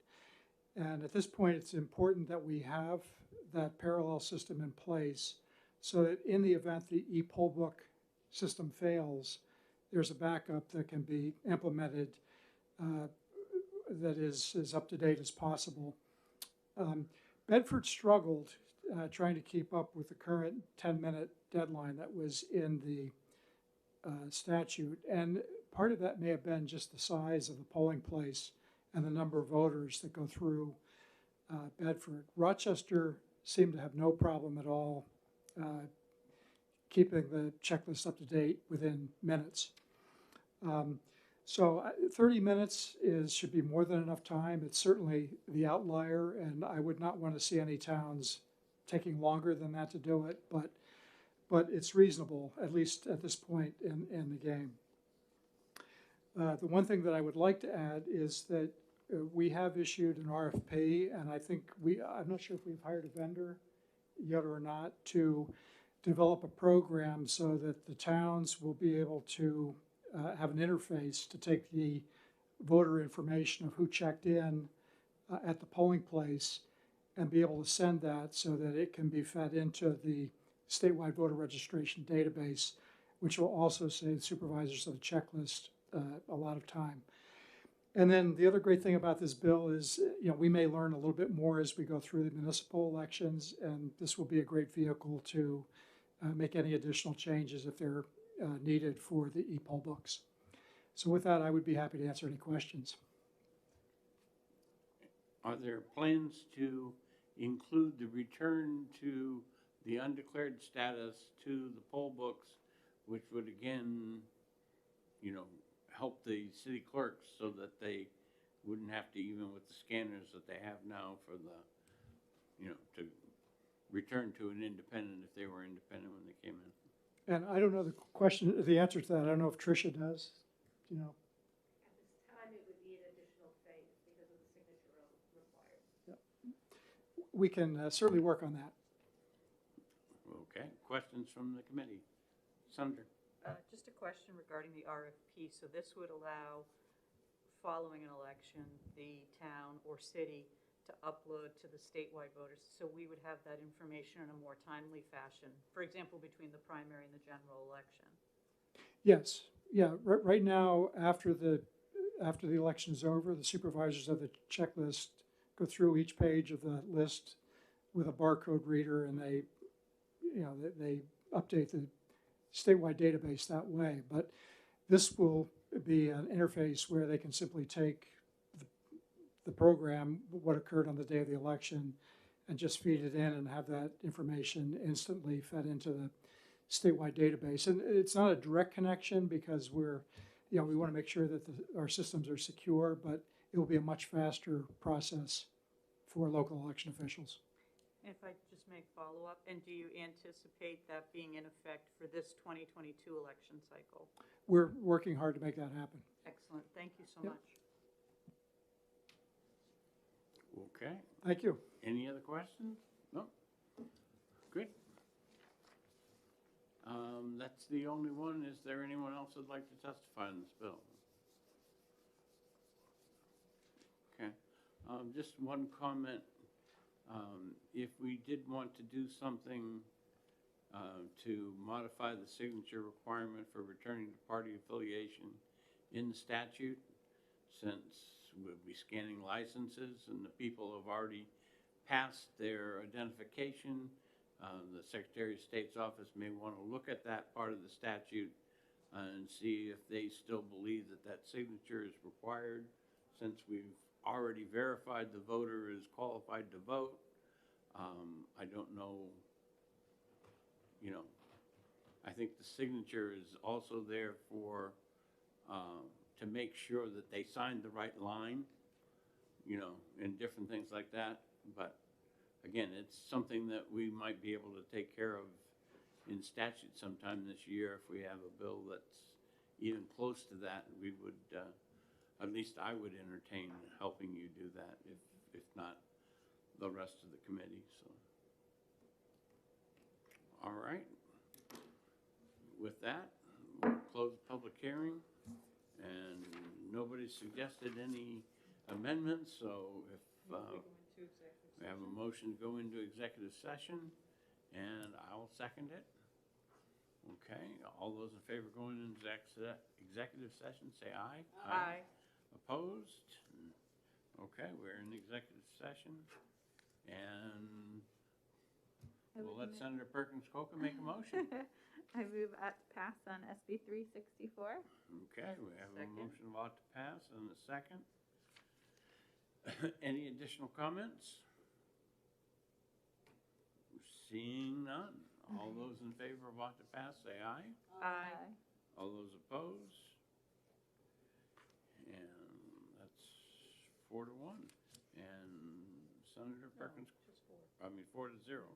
And at this point, it's important that we have that parallel system in place so that in the event the e-poll book system fails, there's a backup that can be implemented that is as up to date as possible. Bedford struggled trying to keep up with the current 10-minute deadline that was in the statute, and part of that may have been just the size of the polling place and the number of voters that go through Bedford. Rochester seemed to have no problem at all keeping the checklist up to date within minutes. So 30 minutes should be more than enough time. It's certainly the outlier, and I would not want to see any towns taking longer than that to do it, but it's reasonable, at least at this point in the game. The one thing that I would like to add is that we have issued an RFP, and I'm not sure if we've hired a vendor yet or not, to develop a program so that the towns will be able to have an interface to take the voter information of who checked in at the polling place and be able to send that so that it can be fed into the statewide voter registration database, which will also save supervisors of the checklist a lot of time. And then the other great thing about this bill is, we may learn a little bit more as we go through the municipal elections, and this will be a great vehicle to make any additional changes if they're needed for the e-poll books. So with that, I would be happy to answer any questions. Are there plans to include the return to the undeclared status to the poll books, which would again you know, help the city clerks so that they wouldn't have to, even with the scanners that they have now for the, you know, to return to an independent if they were independent when they came in. And I don't know the answer to that. I don't know if Tricia does, you know. At this time, it would be an additional phase because of the signature required. We can certainly work on that. Okay, questions from the committee? Senator? Just a question regarding the RFP. So this would allow, following an election, the town or city to upload to the statewide voters. So we would have that information in a more timely fashion, for example, between the primary and the general election. Yes, yeah, right now, after the election is over, the supervisors of the checklist go through each page of the list with a barcode reader, and they, you know, they update the statewide database that way. But this will be an interface where they can simply take the program, what occurred on the day of the election, and just feed it in and have that information instantly fed into the statewide database. And it's not a direct connection because we want to make sure that our systems are secure, but it will be a much faster process for local election officials. If I just make follow-up, and do you anticipate that being in effect for this 2022 election cycle? We're working hard to make that happen. Excellent, thank you so Yep. much. Okay, Thank you. any other questions? No? Good. That's the only one. Is there anyone else who'd like to testify on this bill? Okay, just one comment. If we did want to do something to modify the signature requirement for returning to party affiliation in the statute, since we'll be scanning licenses and the people have already passed their identification, the Secretary of State's office may want to look at that part of the statute and see if they still believe that that signature is required, since we've already verified the voter is qualified to vote. I don't know, you know, I think the signature is also there for, to make sure that they signed the right line, you know, and different things like that. But again, it's something that we might be able to take care of in statute sometime this year. If we have a bill that's even close to that, we would, at least I would entertain helping you do that, if not the rest of the committee, so. All right. With that, we'll close the public hearing, and nobody suggested any amendments, so if we have a motion to go into executive session, and I'll second it. Okay, all those in favor of going into executive session, say aye. Aye. Opposed? Okay, we're in executive session, and we'll let Senator Perkins Coker make a motion. I move to pass on SB 364. Okay, we have a Second. motion about to pass and a second. Any additional comments? Seeing none. All those in favor of ought to pass, say aye. Aye. All those opposed? And that's 4-1. And Senator Perkins, Just four. I mean, 4-0.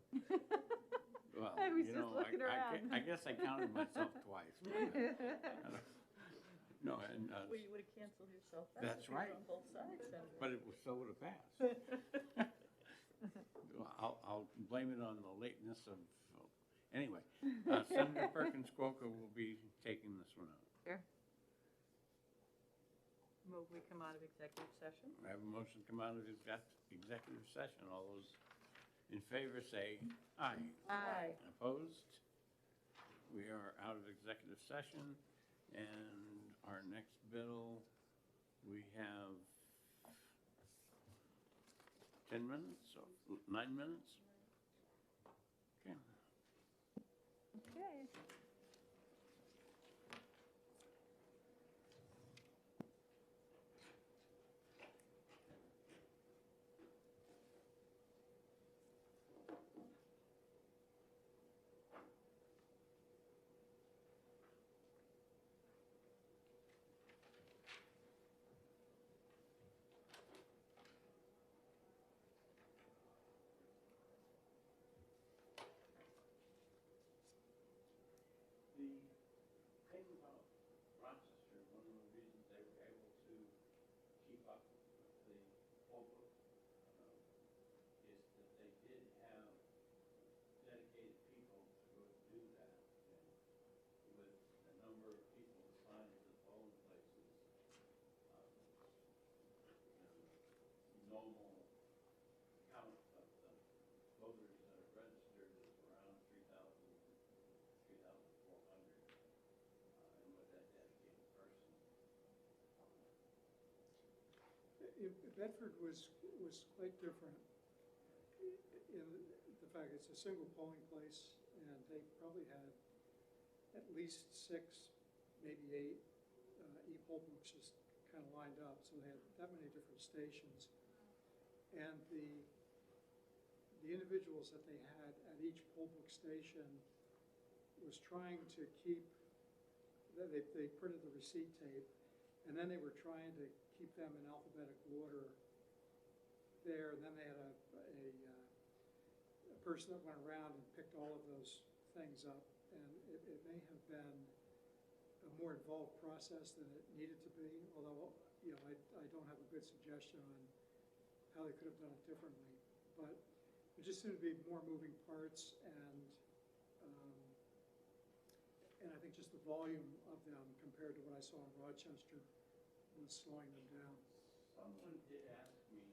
Well, I was you just know, looking around. I guess I counted myself twice. No, and, Well, you would have canceled yourself out. That's if you were right. On both sides, Senator. but it was so would have passed. I'll blame it on the lateness of, anyway, Senator Perkins Coker will be taking this one out. Sure. Move we come out of executive session. I have a motion to come out of executive session. All those in favor say aye. Aye. Opposed? We are out of executive session, and our next bill, we have 10 minutes or 9 minutes? Okay. Okay. Bedford was quite different in the fact it's a single polling place, and they probably had at least 6, maybe 8 e-poll books just kind of lined up, so they had that many different stations. And the individuals that they had at each poll book station was trying to keep, they printed the receipt tape, and then they were trying to keep them in alphabetical order there, and then they had a person that went around and picked all of those things up, and it may have been a more involved process than it needed to be, although, you know, I don't have a good suggestion on how they could have done it differently. But there just seemed to be more moving parts, and I think just the volume of them compared to what I saw in Rochester was slowing them down. Someone did ask me,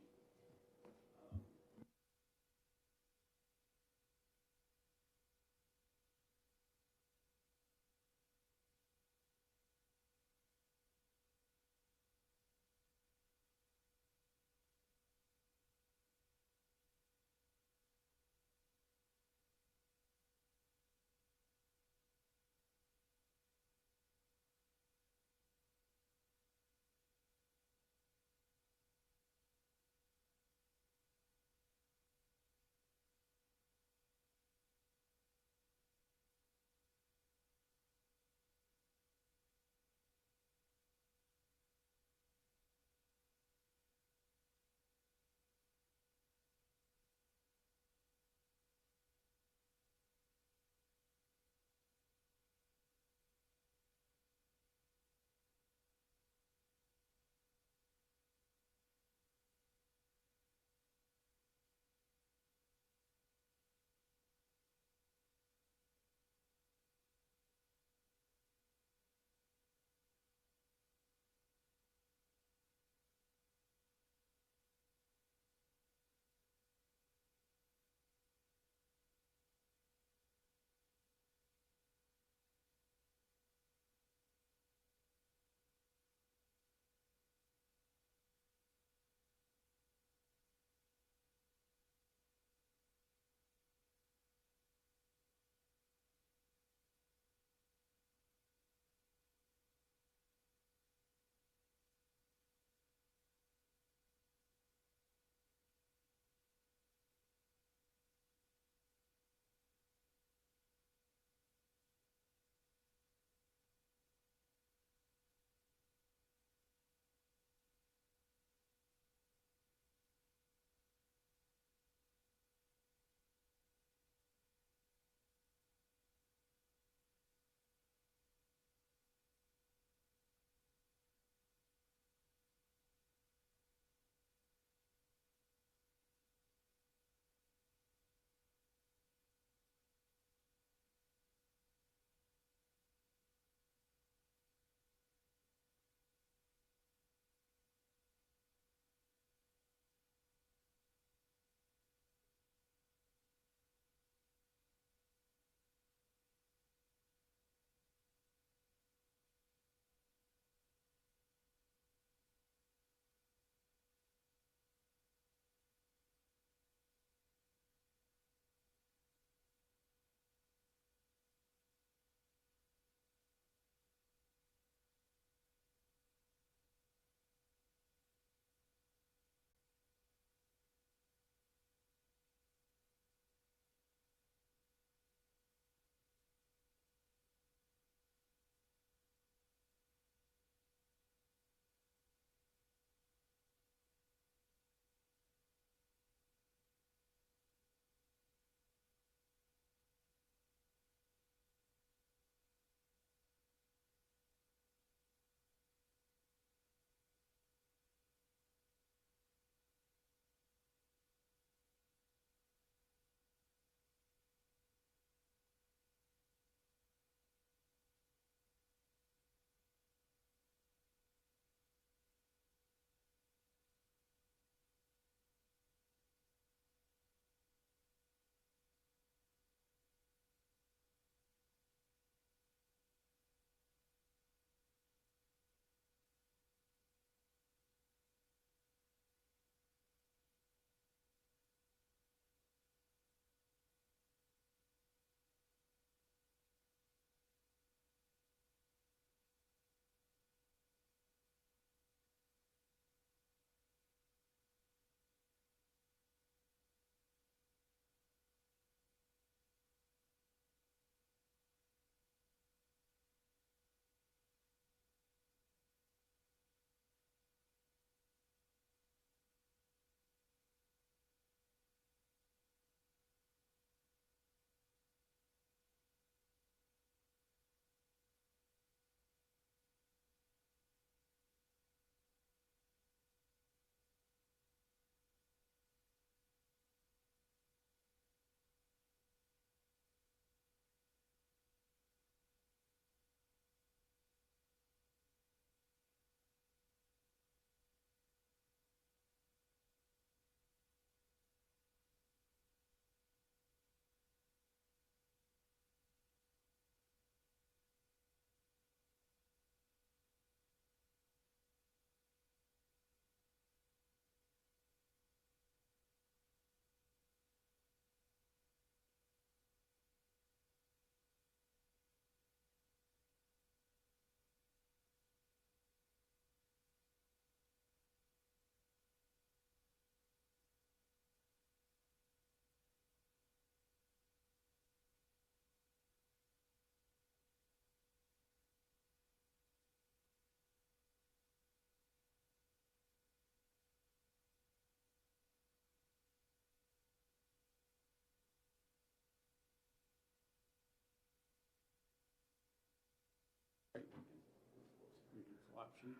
please.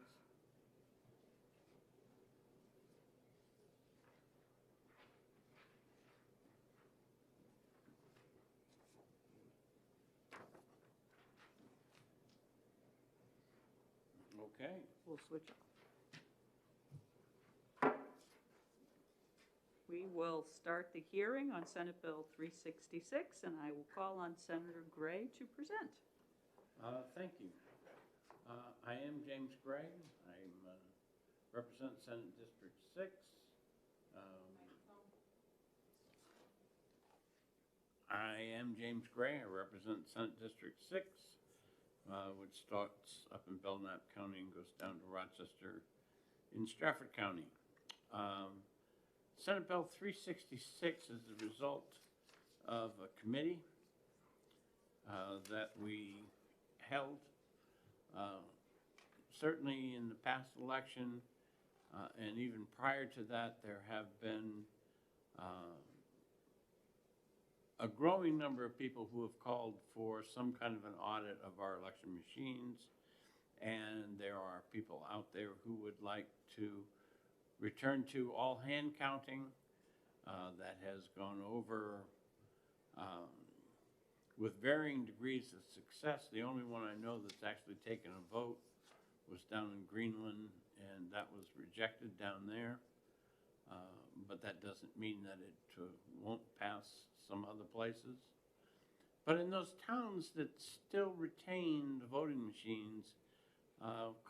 Okay. We'll switch up. We will start the hearing on Senate Bill 366, and I will call on Senator Gray to present. Thank you. I am James Gray. I represent Senate District 6. I am James Gray. I represent Senate District 6, which starts up in Belknap County and goes down to Rochester in Stratford County. Senate Bill 366 is the result of a committee that we held certainly in the past election, and even prior to that, there have been a growing number of people who have called for some kind of an audit of our election machines, and there are people out there who would like to return to all hand counting. That has gone over with varying degrees of success. The only one I know that's actually taken a vote was down in Greenland, and that was rejected down there. But that doesn't mean that it won't pass some other places. But in those towns that still retain the voting machines,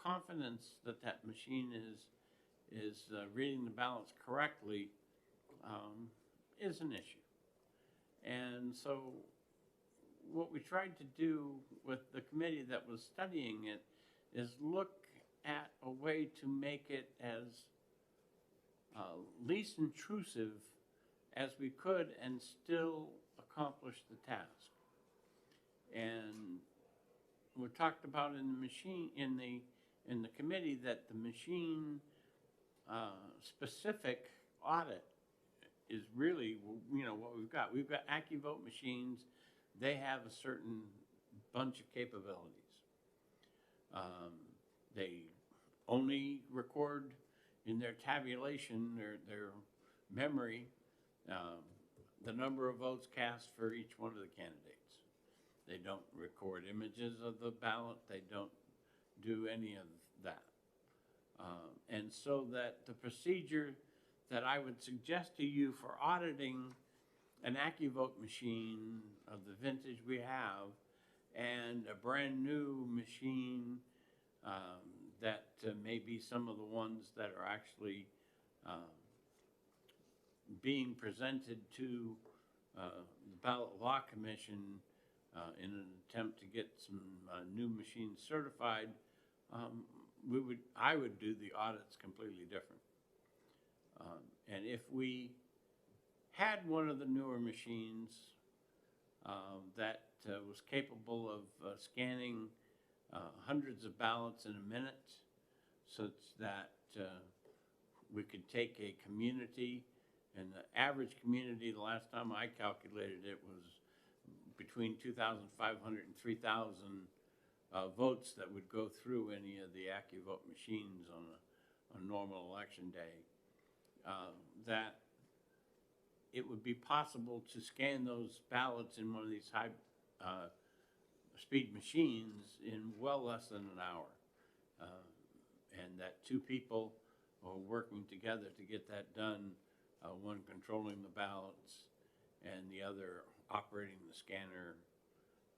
confidence that that machine is reading the ballots correctly is an issue. And so what we tried to do with the committee that was studying it is look at a way to make it as least intrusive as we could and still accomplish the task. And we talked about in the machine in the committee that the machine specific audit is really, you know, what we've got. We've got AccuVote machines. They have a certain bunch of capabilities. They only record in their tabulation, their memory, the number of votes cast for each one of the candidates. They don't record images of the ballot. They don't do any of that. And so that the procedure that I would suggest to you for auditing an AccuVote machine of the vintage we have and a brand new machine that may be some of the ones that are actually being presented to the Ballot Law Commission in an attempt to get some new machines certified, I would do the audits completely different. And if we had one of the newer machines that was capable of scanning hundreds of ballots in a minute, such that we could take a community, and the average community, the last time I calculated it, was between 2,500 and 3,000 votes that would go through any of the AccuVote machines on a normal election day, that it would be possible to scan those ballots in one of these high speed machines in well less than an hour. And that two people are working together to get that done, one controlling the ballots and the other operating the scanner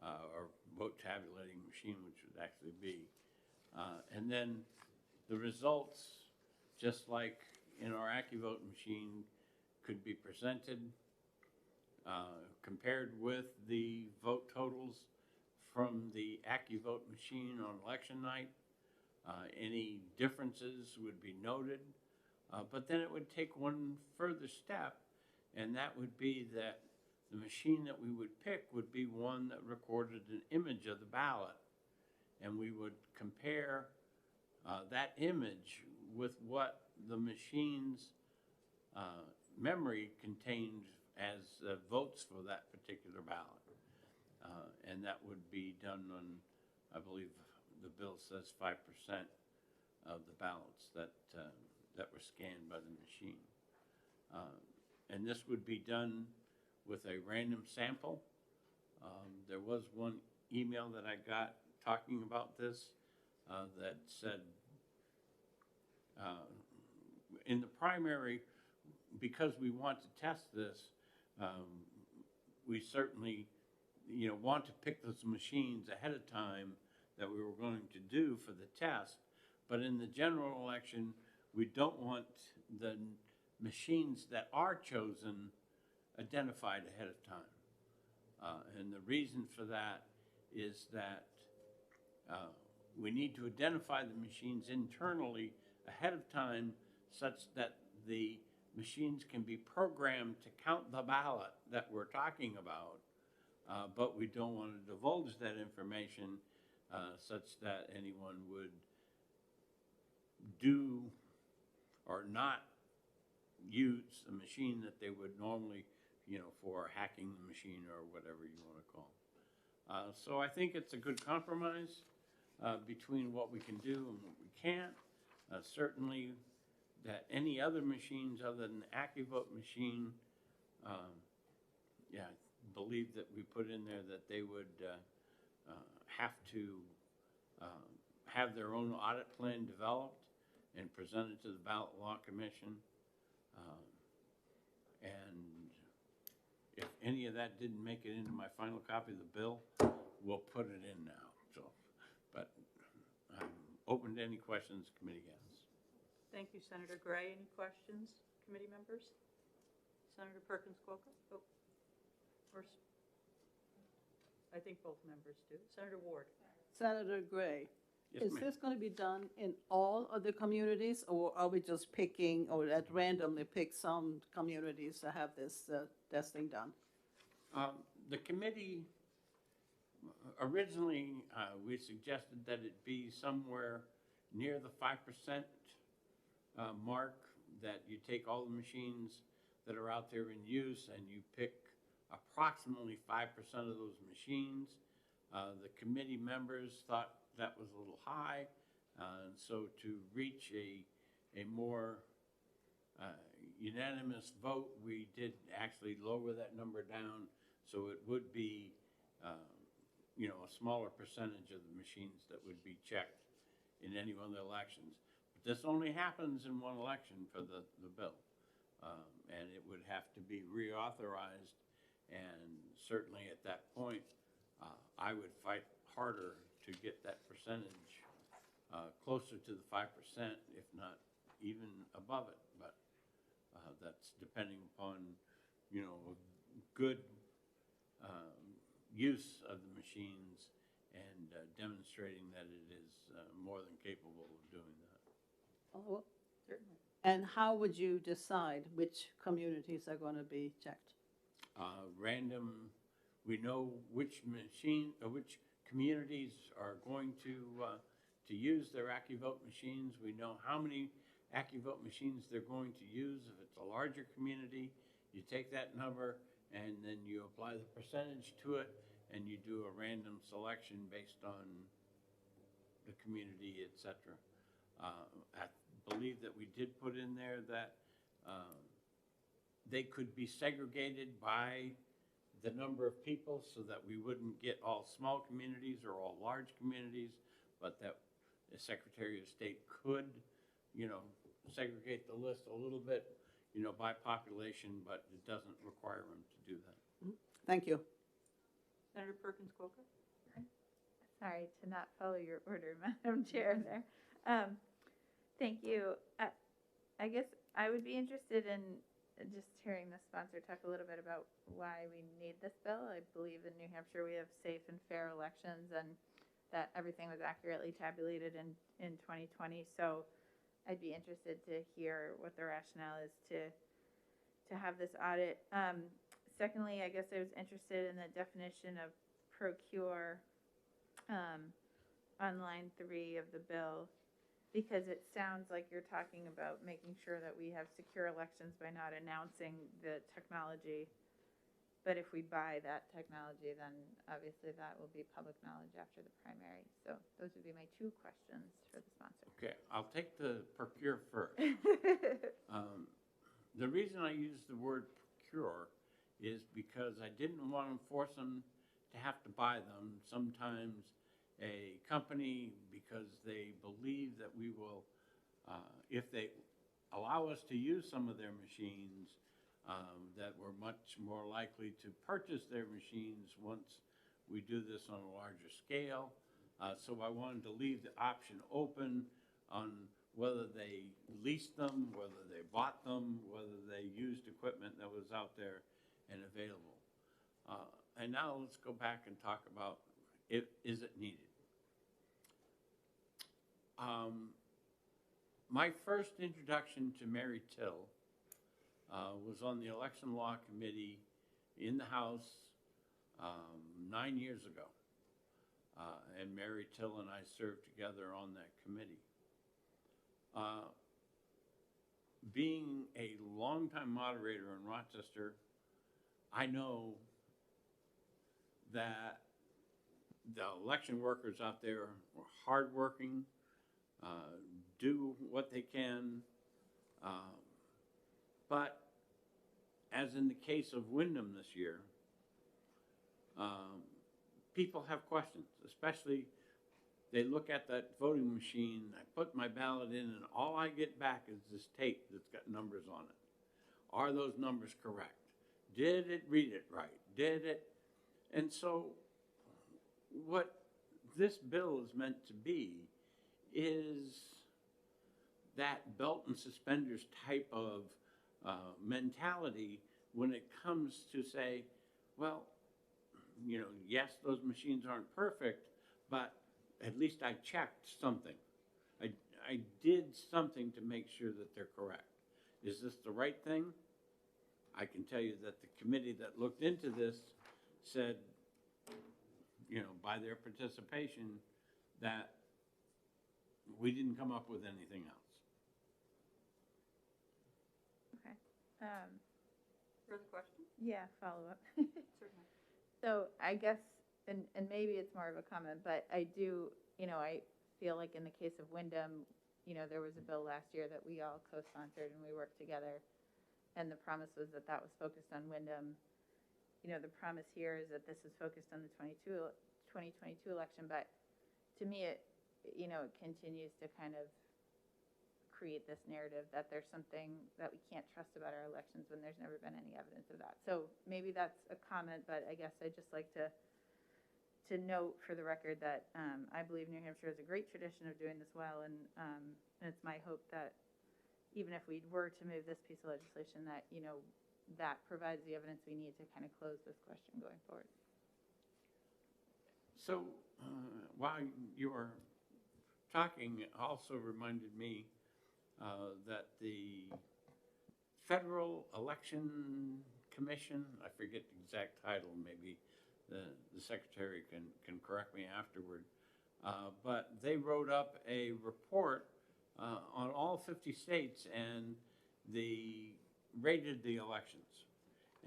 or vote tabulating machine, which would actually be. And then the results, just like in our AccuVote machine, could be presented, compared with the vote totals from the AccuVote machine on election night. Any differences would be noted, but then it would take one further step, and that would be that the machine that we would pick would be one that recorded an image of the ballot, and we would compare that image with what the machine's memory contained as votes for that particular ballot. And that would be done on, I believe the bill says 5% of the ballots that were scanned by the machine. And this would be done with a random sample. There was one email that I got talking about this that said, in the primary, because we want to test this, we certainly, want to pick those machines ahead of time that we were going to do for the test. But in the general election, we don't want the machines that are chosen identified ahead of time. And the reason for that is that we need to identify the machines internally ahead of time such that the machines can be programmed to count the ballot that we're talking about, but we don't want to divulge that information such that anyone would do or not use a machine that they would normally, for hacking the machine or whatever you want to call it. So I think it's a good compromise between what we can do and what we can't. Certainly that any other machines other than the AccuVote machine, I believe that we put in there that they would have to have their own audit plan developed and presented to the Ballot Law Commission. And if any of that didn't make it into my final copy of the bill, we'll put it in now. So, but I'm open to any questions the committee has. Thank you, Senator Gray. Any questions, committee members? Senator Perkins Coker? Oh, I think both members do. Senator Ward? Senator Gray, Yes, is ma'am. this going to be done in all of the communities, or are we just picking, or at randomly pick some communities to have this testing done? The committee, originally, we suggested that it be somewhere near the 5% mark, that you take all the machines that are out there in use and you pick approximately 5% of those machines. The committee members thought that was a little high, and so to reach a more unanimous vote, we did actually lower that number down, so it would be a smaller percentage of the machines that would be checked in any one of the elections. But this only happens in one election for the bill, and it would have to be reauthorized, and certainly at that point, I would fight harder to get that percentage closer to the 5%, if not even above it. But that's depending upon, good use of the machines and demonstrating that it is more than capable of doing that. Oh, certainly. And how would you decide which communities are going to be checked? Random, we know which machine, or which communities are going to use their AccuVote machines. We know how many AccuVote machines they're going to use. If it's a larger community, you take that number and then you apply the percentage to it, and you do a random selection based on the community, etc. I believe that we did put in there that they could be segregated by the number of people, so that we wouldn't get all small communities or all large communities, but that the Secretary of State could, segregate the list a little bit, by population, but it doesn't require them to do that. Thank you. Senator Perkins Coker? Sorry to not follow your order, Madam Chair there. Thank you. I guess I would be interested in just hearing the sponsor talk a little bit about why we need this bill. I believe in New Hampshire we have safe and fair elections, and that everything was accurately tabulated in 2020. So I'd be interested to hear what the rationale is to have this audit. Secondly, I guess I was interested in the definition of procure on line 3 of the bill, because it sounds like you're talking about making sure that we have secure elections by not announcing the technology but if we buy that technology, then obviously that will be public knowledge after the primary. So those would be my two questions for the sponsor. Okay, I'll take the procure first. The reason I use the word procure is because I didn't want to force them to have to buy them. Sometimes a company, because they believe that we will, if they allow us to use some of their machines, that we're much more likely to purchase their machines once we do this on a larger scale. So I wanted to leave the option open on whether they leased them, whether they bought them, whether they used equipment that was out there and available. And now let's go back and talk about is it needed? My first introduction to Mary Till was on the Election Law Committee in the House 9 years ago. And Mary Till and I served together on that committee. Being a longtime moderator in Rochester, I know that the election workers out there are hardworking, do what they can, but as in the case of Wyndham this year, people have questions, especially they look at that voting machine, I put my ballot in, and all I get back is this tape that's got numbers on it. Are those numbers correct? Did it read it right? Did it? And so what this bill is meant to be is that belt and suspenders type of mentality when it comes to say, well, you know, yes, those machines aren't perfect, but at least I checked something. I did something to make sure that they're correct. Is this the right thing? I can tell you that the committee that looked into this said, you know, by their participation, that we didn't come up with anything else. Okay. Further question? Yeah, follow up. Certainly. So I guess, and maybe it's more of a comment, but I do, you know, I feel like in the case of Wyndham, you know, there was a bill last year that we all co-sponsored and we worked together. And the promise was that that was focused on Wyndham. You know, the promise here is that this is focused on the 2022 election, but to me, it, you know, it continues to kind of create this narrative that there's something that we can't trust about our elections when there's never been any evidence of that. So maybe that's a comment, but I guess I'd just like to note for the record that I believe New Hampshire has a great tradition of doing this well, and it's my hope that even if we were to move this piece of legislation, that, you know, that provides the evidence we need to kind of close this question going forward. So while you were talking, it also reminded me that the Federal Election Commission, I forget the exact title, maybe the secretary can correct me afterward, but they wrote up a report on all 50 states and rated the elections.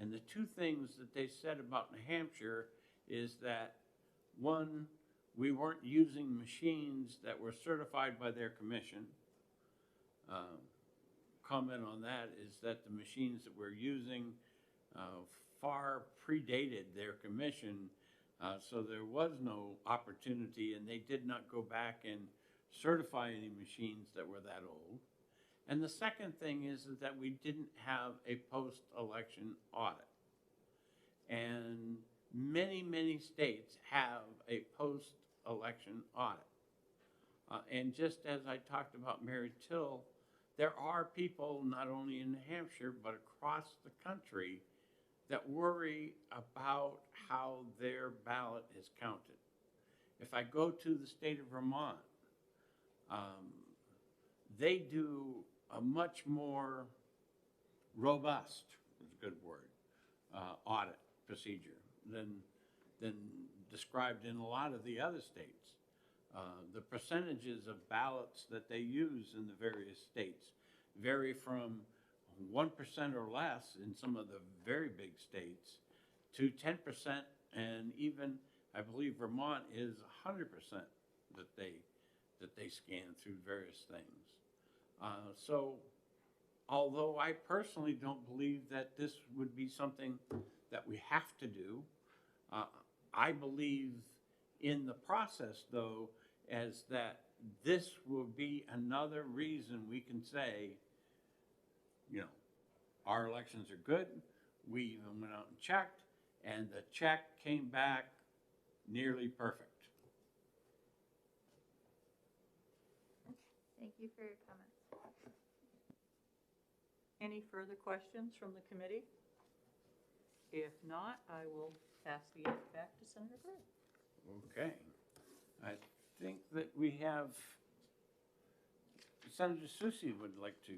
And the two things that they said about New Hampshire is that, one, we weren't using machines that were certified by their commission. Comment on that is that the machines that we're using far predated their commission, so there was no opportunity, and they did not go back and certify any machines that were that old. And the second thing is that we didn't have a post-election audit. And many, many states have a post-election audit. And just as I talked about Mary Till, there are people not only in New Hampshire but across the country that worry about how their ballot is counted. If I go to the state of Vermont, they do a much more robust, is a good word, audit procedure than described in a lot of the other states. The percentages of ballots that they use in the various states vary from 1% or less in some of the very big states to 10%, and even, I believe Vermont is 100% that they scan through various things. So although I personally don't believe that this would be something that we have to do, I believe in the process, though, as that this will be another reason we can say, you know, our elections are good. We even went out and checked, and the check came back nearly perfect. Thank you for your comments. Any further questions from the committee? If not, I will pass the ink back to Senator Gray. Okay. I think that we have, Senator Susi would like to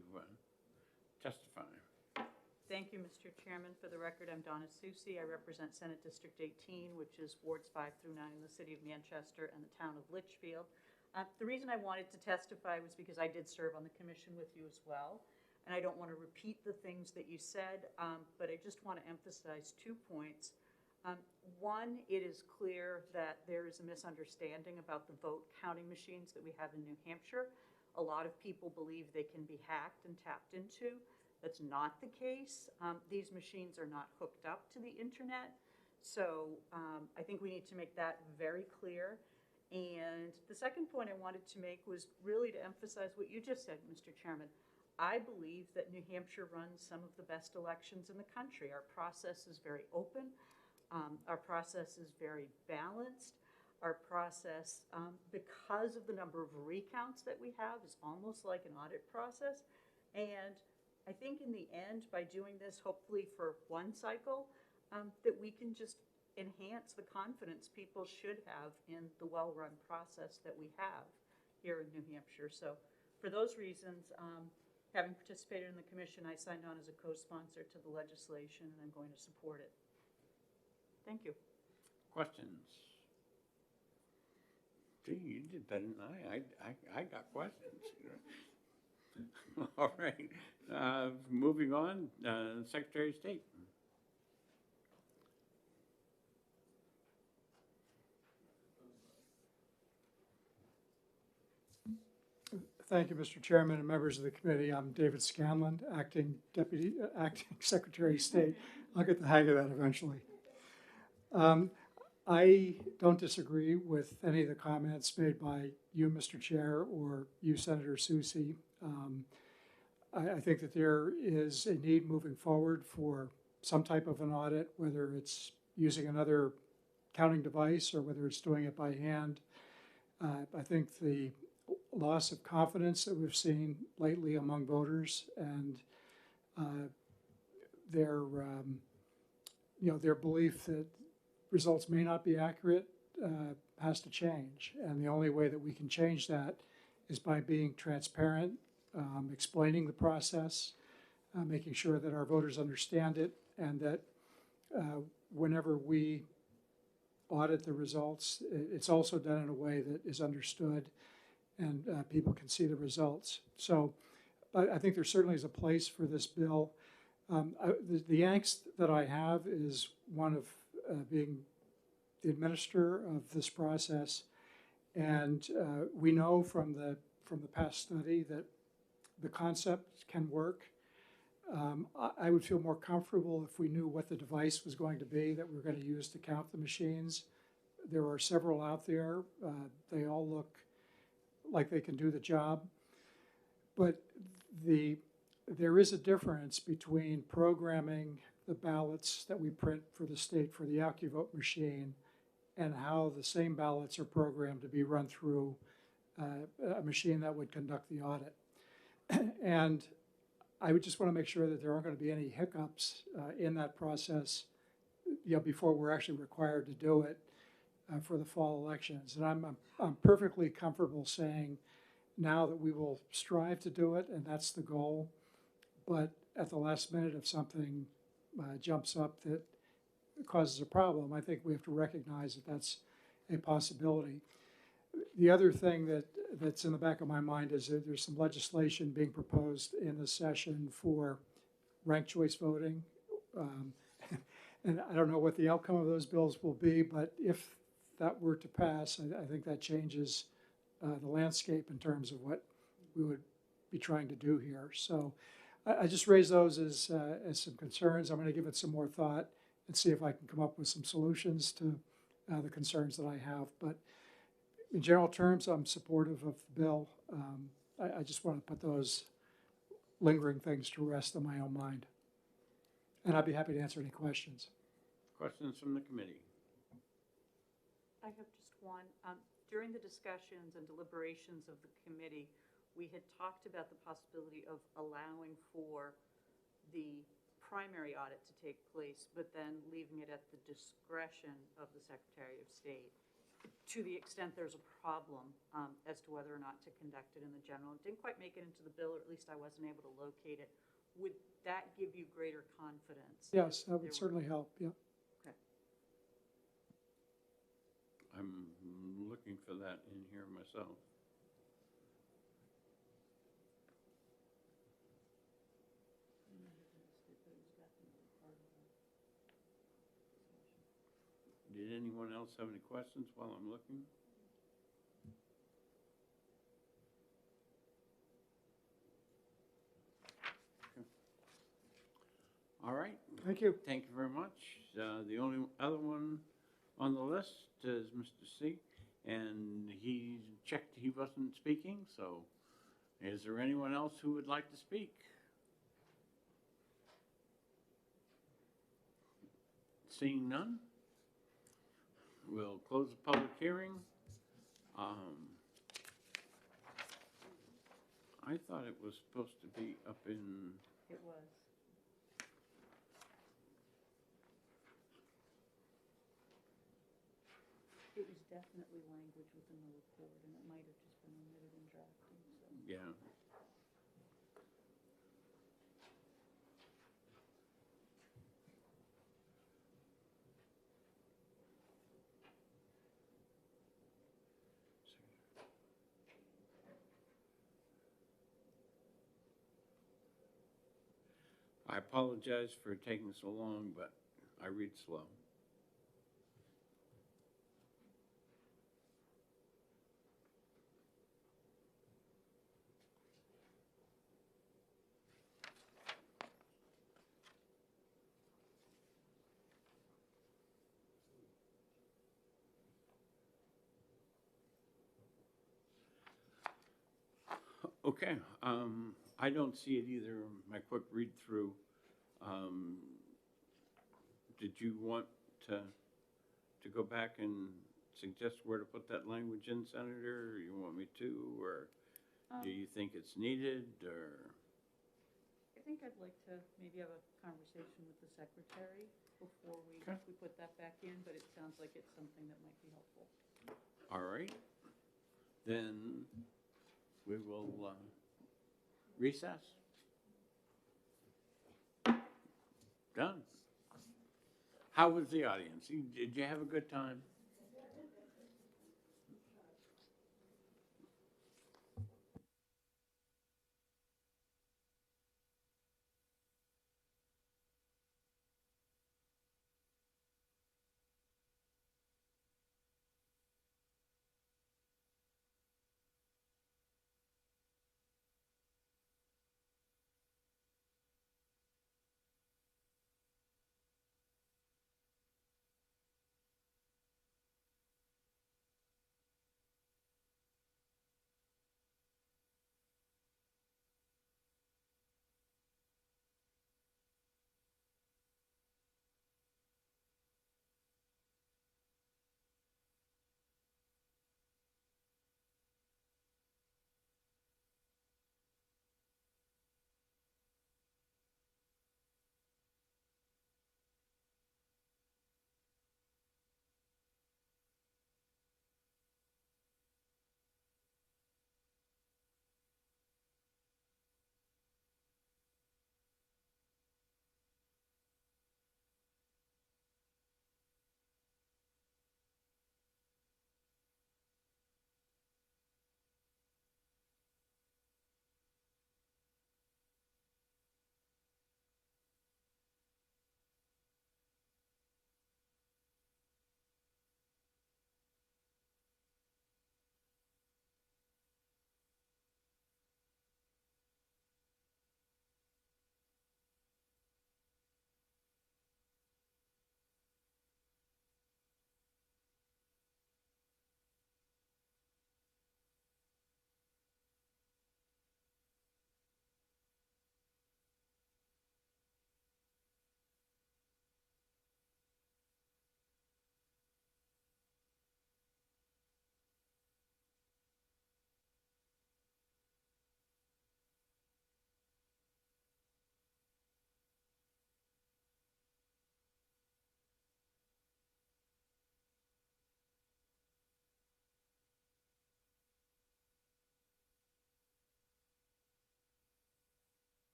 testify. Thank you, Mr. Chairman. For the record, I'm Donna Susi. I represent Senate District 18, which is wards 5 through 9 in the city of Manchester and the town of Litchfield. The reason I wanted to testify was because I did serve on the commission with you as well. And I don't want to repeat the things that you said, but I just want to emphasize 2 points. One, it is clear that there is a misunderstanding about the vote counting machines that we have in New Hampshire. A lot of people believe they can be hacked and tapped into. That's not the case. These machines are not hooked up to the internet. So I think we need to make that very clear. And the second point I wanted to make was really to emphasize what you just said, Mr. Chairman. I believe that New Hampshire runs some of the best elections in the country. Our process is very open. Our process is very balanced. Our process, because of the number of recounts that we have, is almost like an audit process. And I think in the end, by doing this, hopefully for one cycle, that we can just enhance the confidence people should have in the well-run process that we have here in New Hampshire. So for those reasons, having participated in the commission, I signed on as a co-sponsor to the legislation, and I'm going to support it. Thank you. Questions? Gee, you did better than I got questions. All right. Moving on, Secretary of State. Thank you, Mr. Chairman and members of the committee. I'm David Scanlon, acting Secretary of State. I'll get the hang of that eventually. I don't disagree with any of the comments made by you, Mr. Chair, or you, Senator Susi. I think that there is a need moving forward for some type of an audit, whether it's using another counting device or whether it's doing it by hand. I think the loss of confidence that we've seen lately among voters and their belief that results may not be accurate has to change. And the only way that we can change that is by being transparent, explaining the process, making sure that our voters understand it, and that whenever we audit the results, it's also done in a way that is understood and people can see the results. So I think there certainly is a place for this bill. The angst that I have is one of being the administrator of this process, and we know from the past study that the concept can work. I would feel more comfortable if we knew what the device was going to be that we were going to use to count the machines. There are several out there. They all look like they can do the job. But there is a difference between programming the ballots that we print for the state for the AccuVote machine and how the same ballots are programmed to be run through a machine that would conduct the audit. And I would just want to make sure that there aren't going to be any hiccups in that process, before we're actually required to do it for the fall elections. And I'm perfectly comfortable saying now that we will strive to do it, and that's the goal. But at the last minute, if something jumps up that causes a problem, I think we have to recognize that that's a possibility. The other thing that's in the back of my mind is that there's some legislation being proposed in this session for ranked choice voting. And I don't know what the outcome of those bills will be, but if that were to pass, I think that changes the landscape in terms of what we would be trying to do here. So I just raise those as some concerns. I'm going to give it some more thought and see if I can come up with some solutions to the concerns that I have. But in general terms, I'm supportive of the bill. I just want to put those lingering things to rest in my own mind. And I'd be happy to answer any questions. Questions from the committee? I have just one. During the discussions and deliberations of the committee, we had talked about the possibility of allowing for the primary audit to take place, but then leaving it at the discretion of the Secretary of State to the extent there's a problem as to whether or not to conduct it in the general. It didn't quite make it into the bill, or at least I wasn't able to locate it. Would that give you greater confidence? Yes, that There would were- certainly help, yeah. Okay. I'm looking for that in here myself. Did anyone else have any questions while I'm looking? Okay. All right. Thank you. Thank you very much. The only other one on the list is Mr. C, and he checked he wasn't speaking, so is there anyone else who would like to speak? Seeing none, we'll close the public hearing. I thought it was supposed to be up in, It was. It was definitely language within the report, and it might have just been omitted in drafting, so. yeah. I apologize for taking so long, but I read slow. Okay, I don't see it either, my quick read through. Did you want to go back and suggest where to put that language in, Senator? Or you want me to, or do you think it's needed, or? I think I'd like to maybe have a conversation with the secretary before we Okay. put that back in, but it sounds like it's something that might be helpful. All right, then we will recess. Done. How was the audience? Did you have a good time?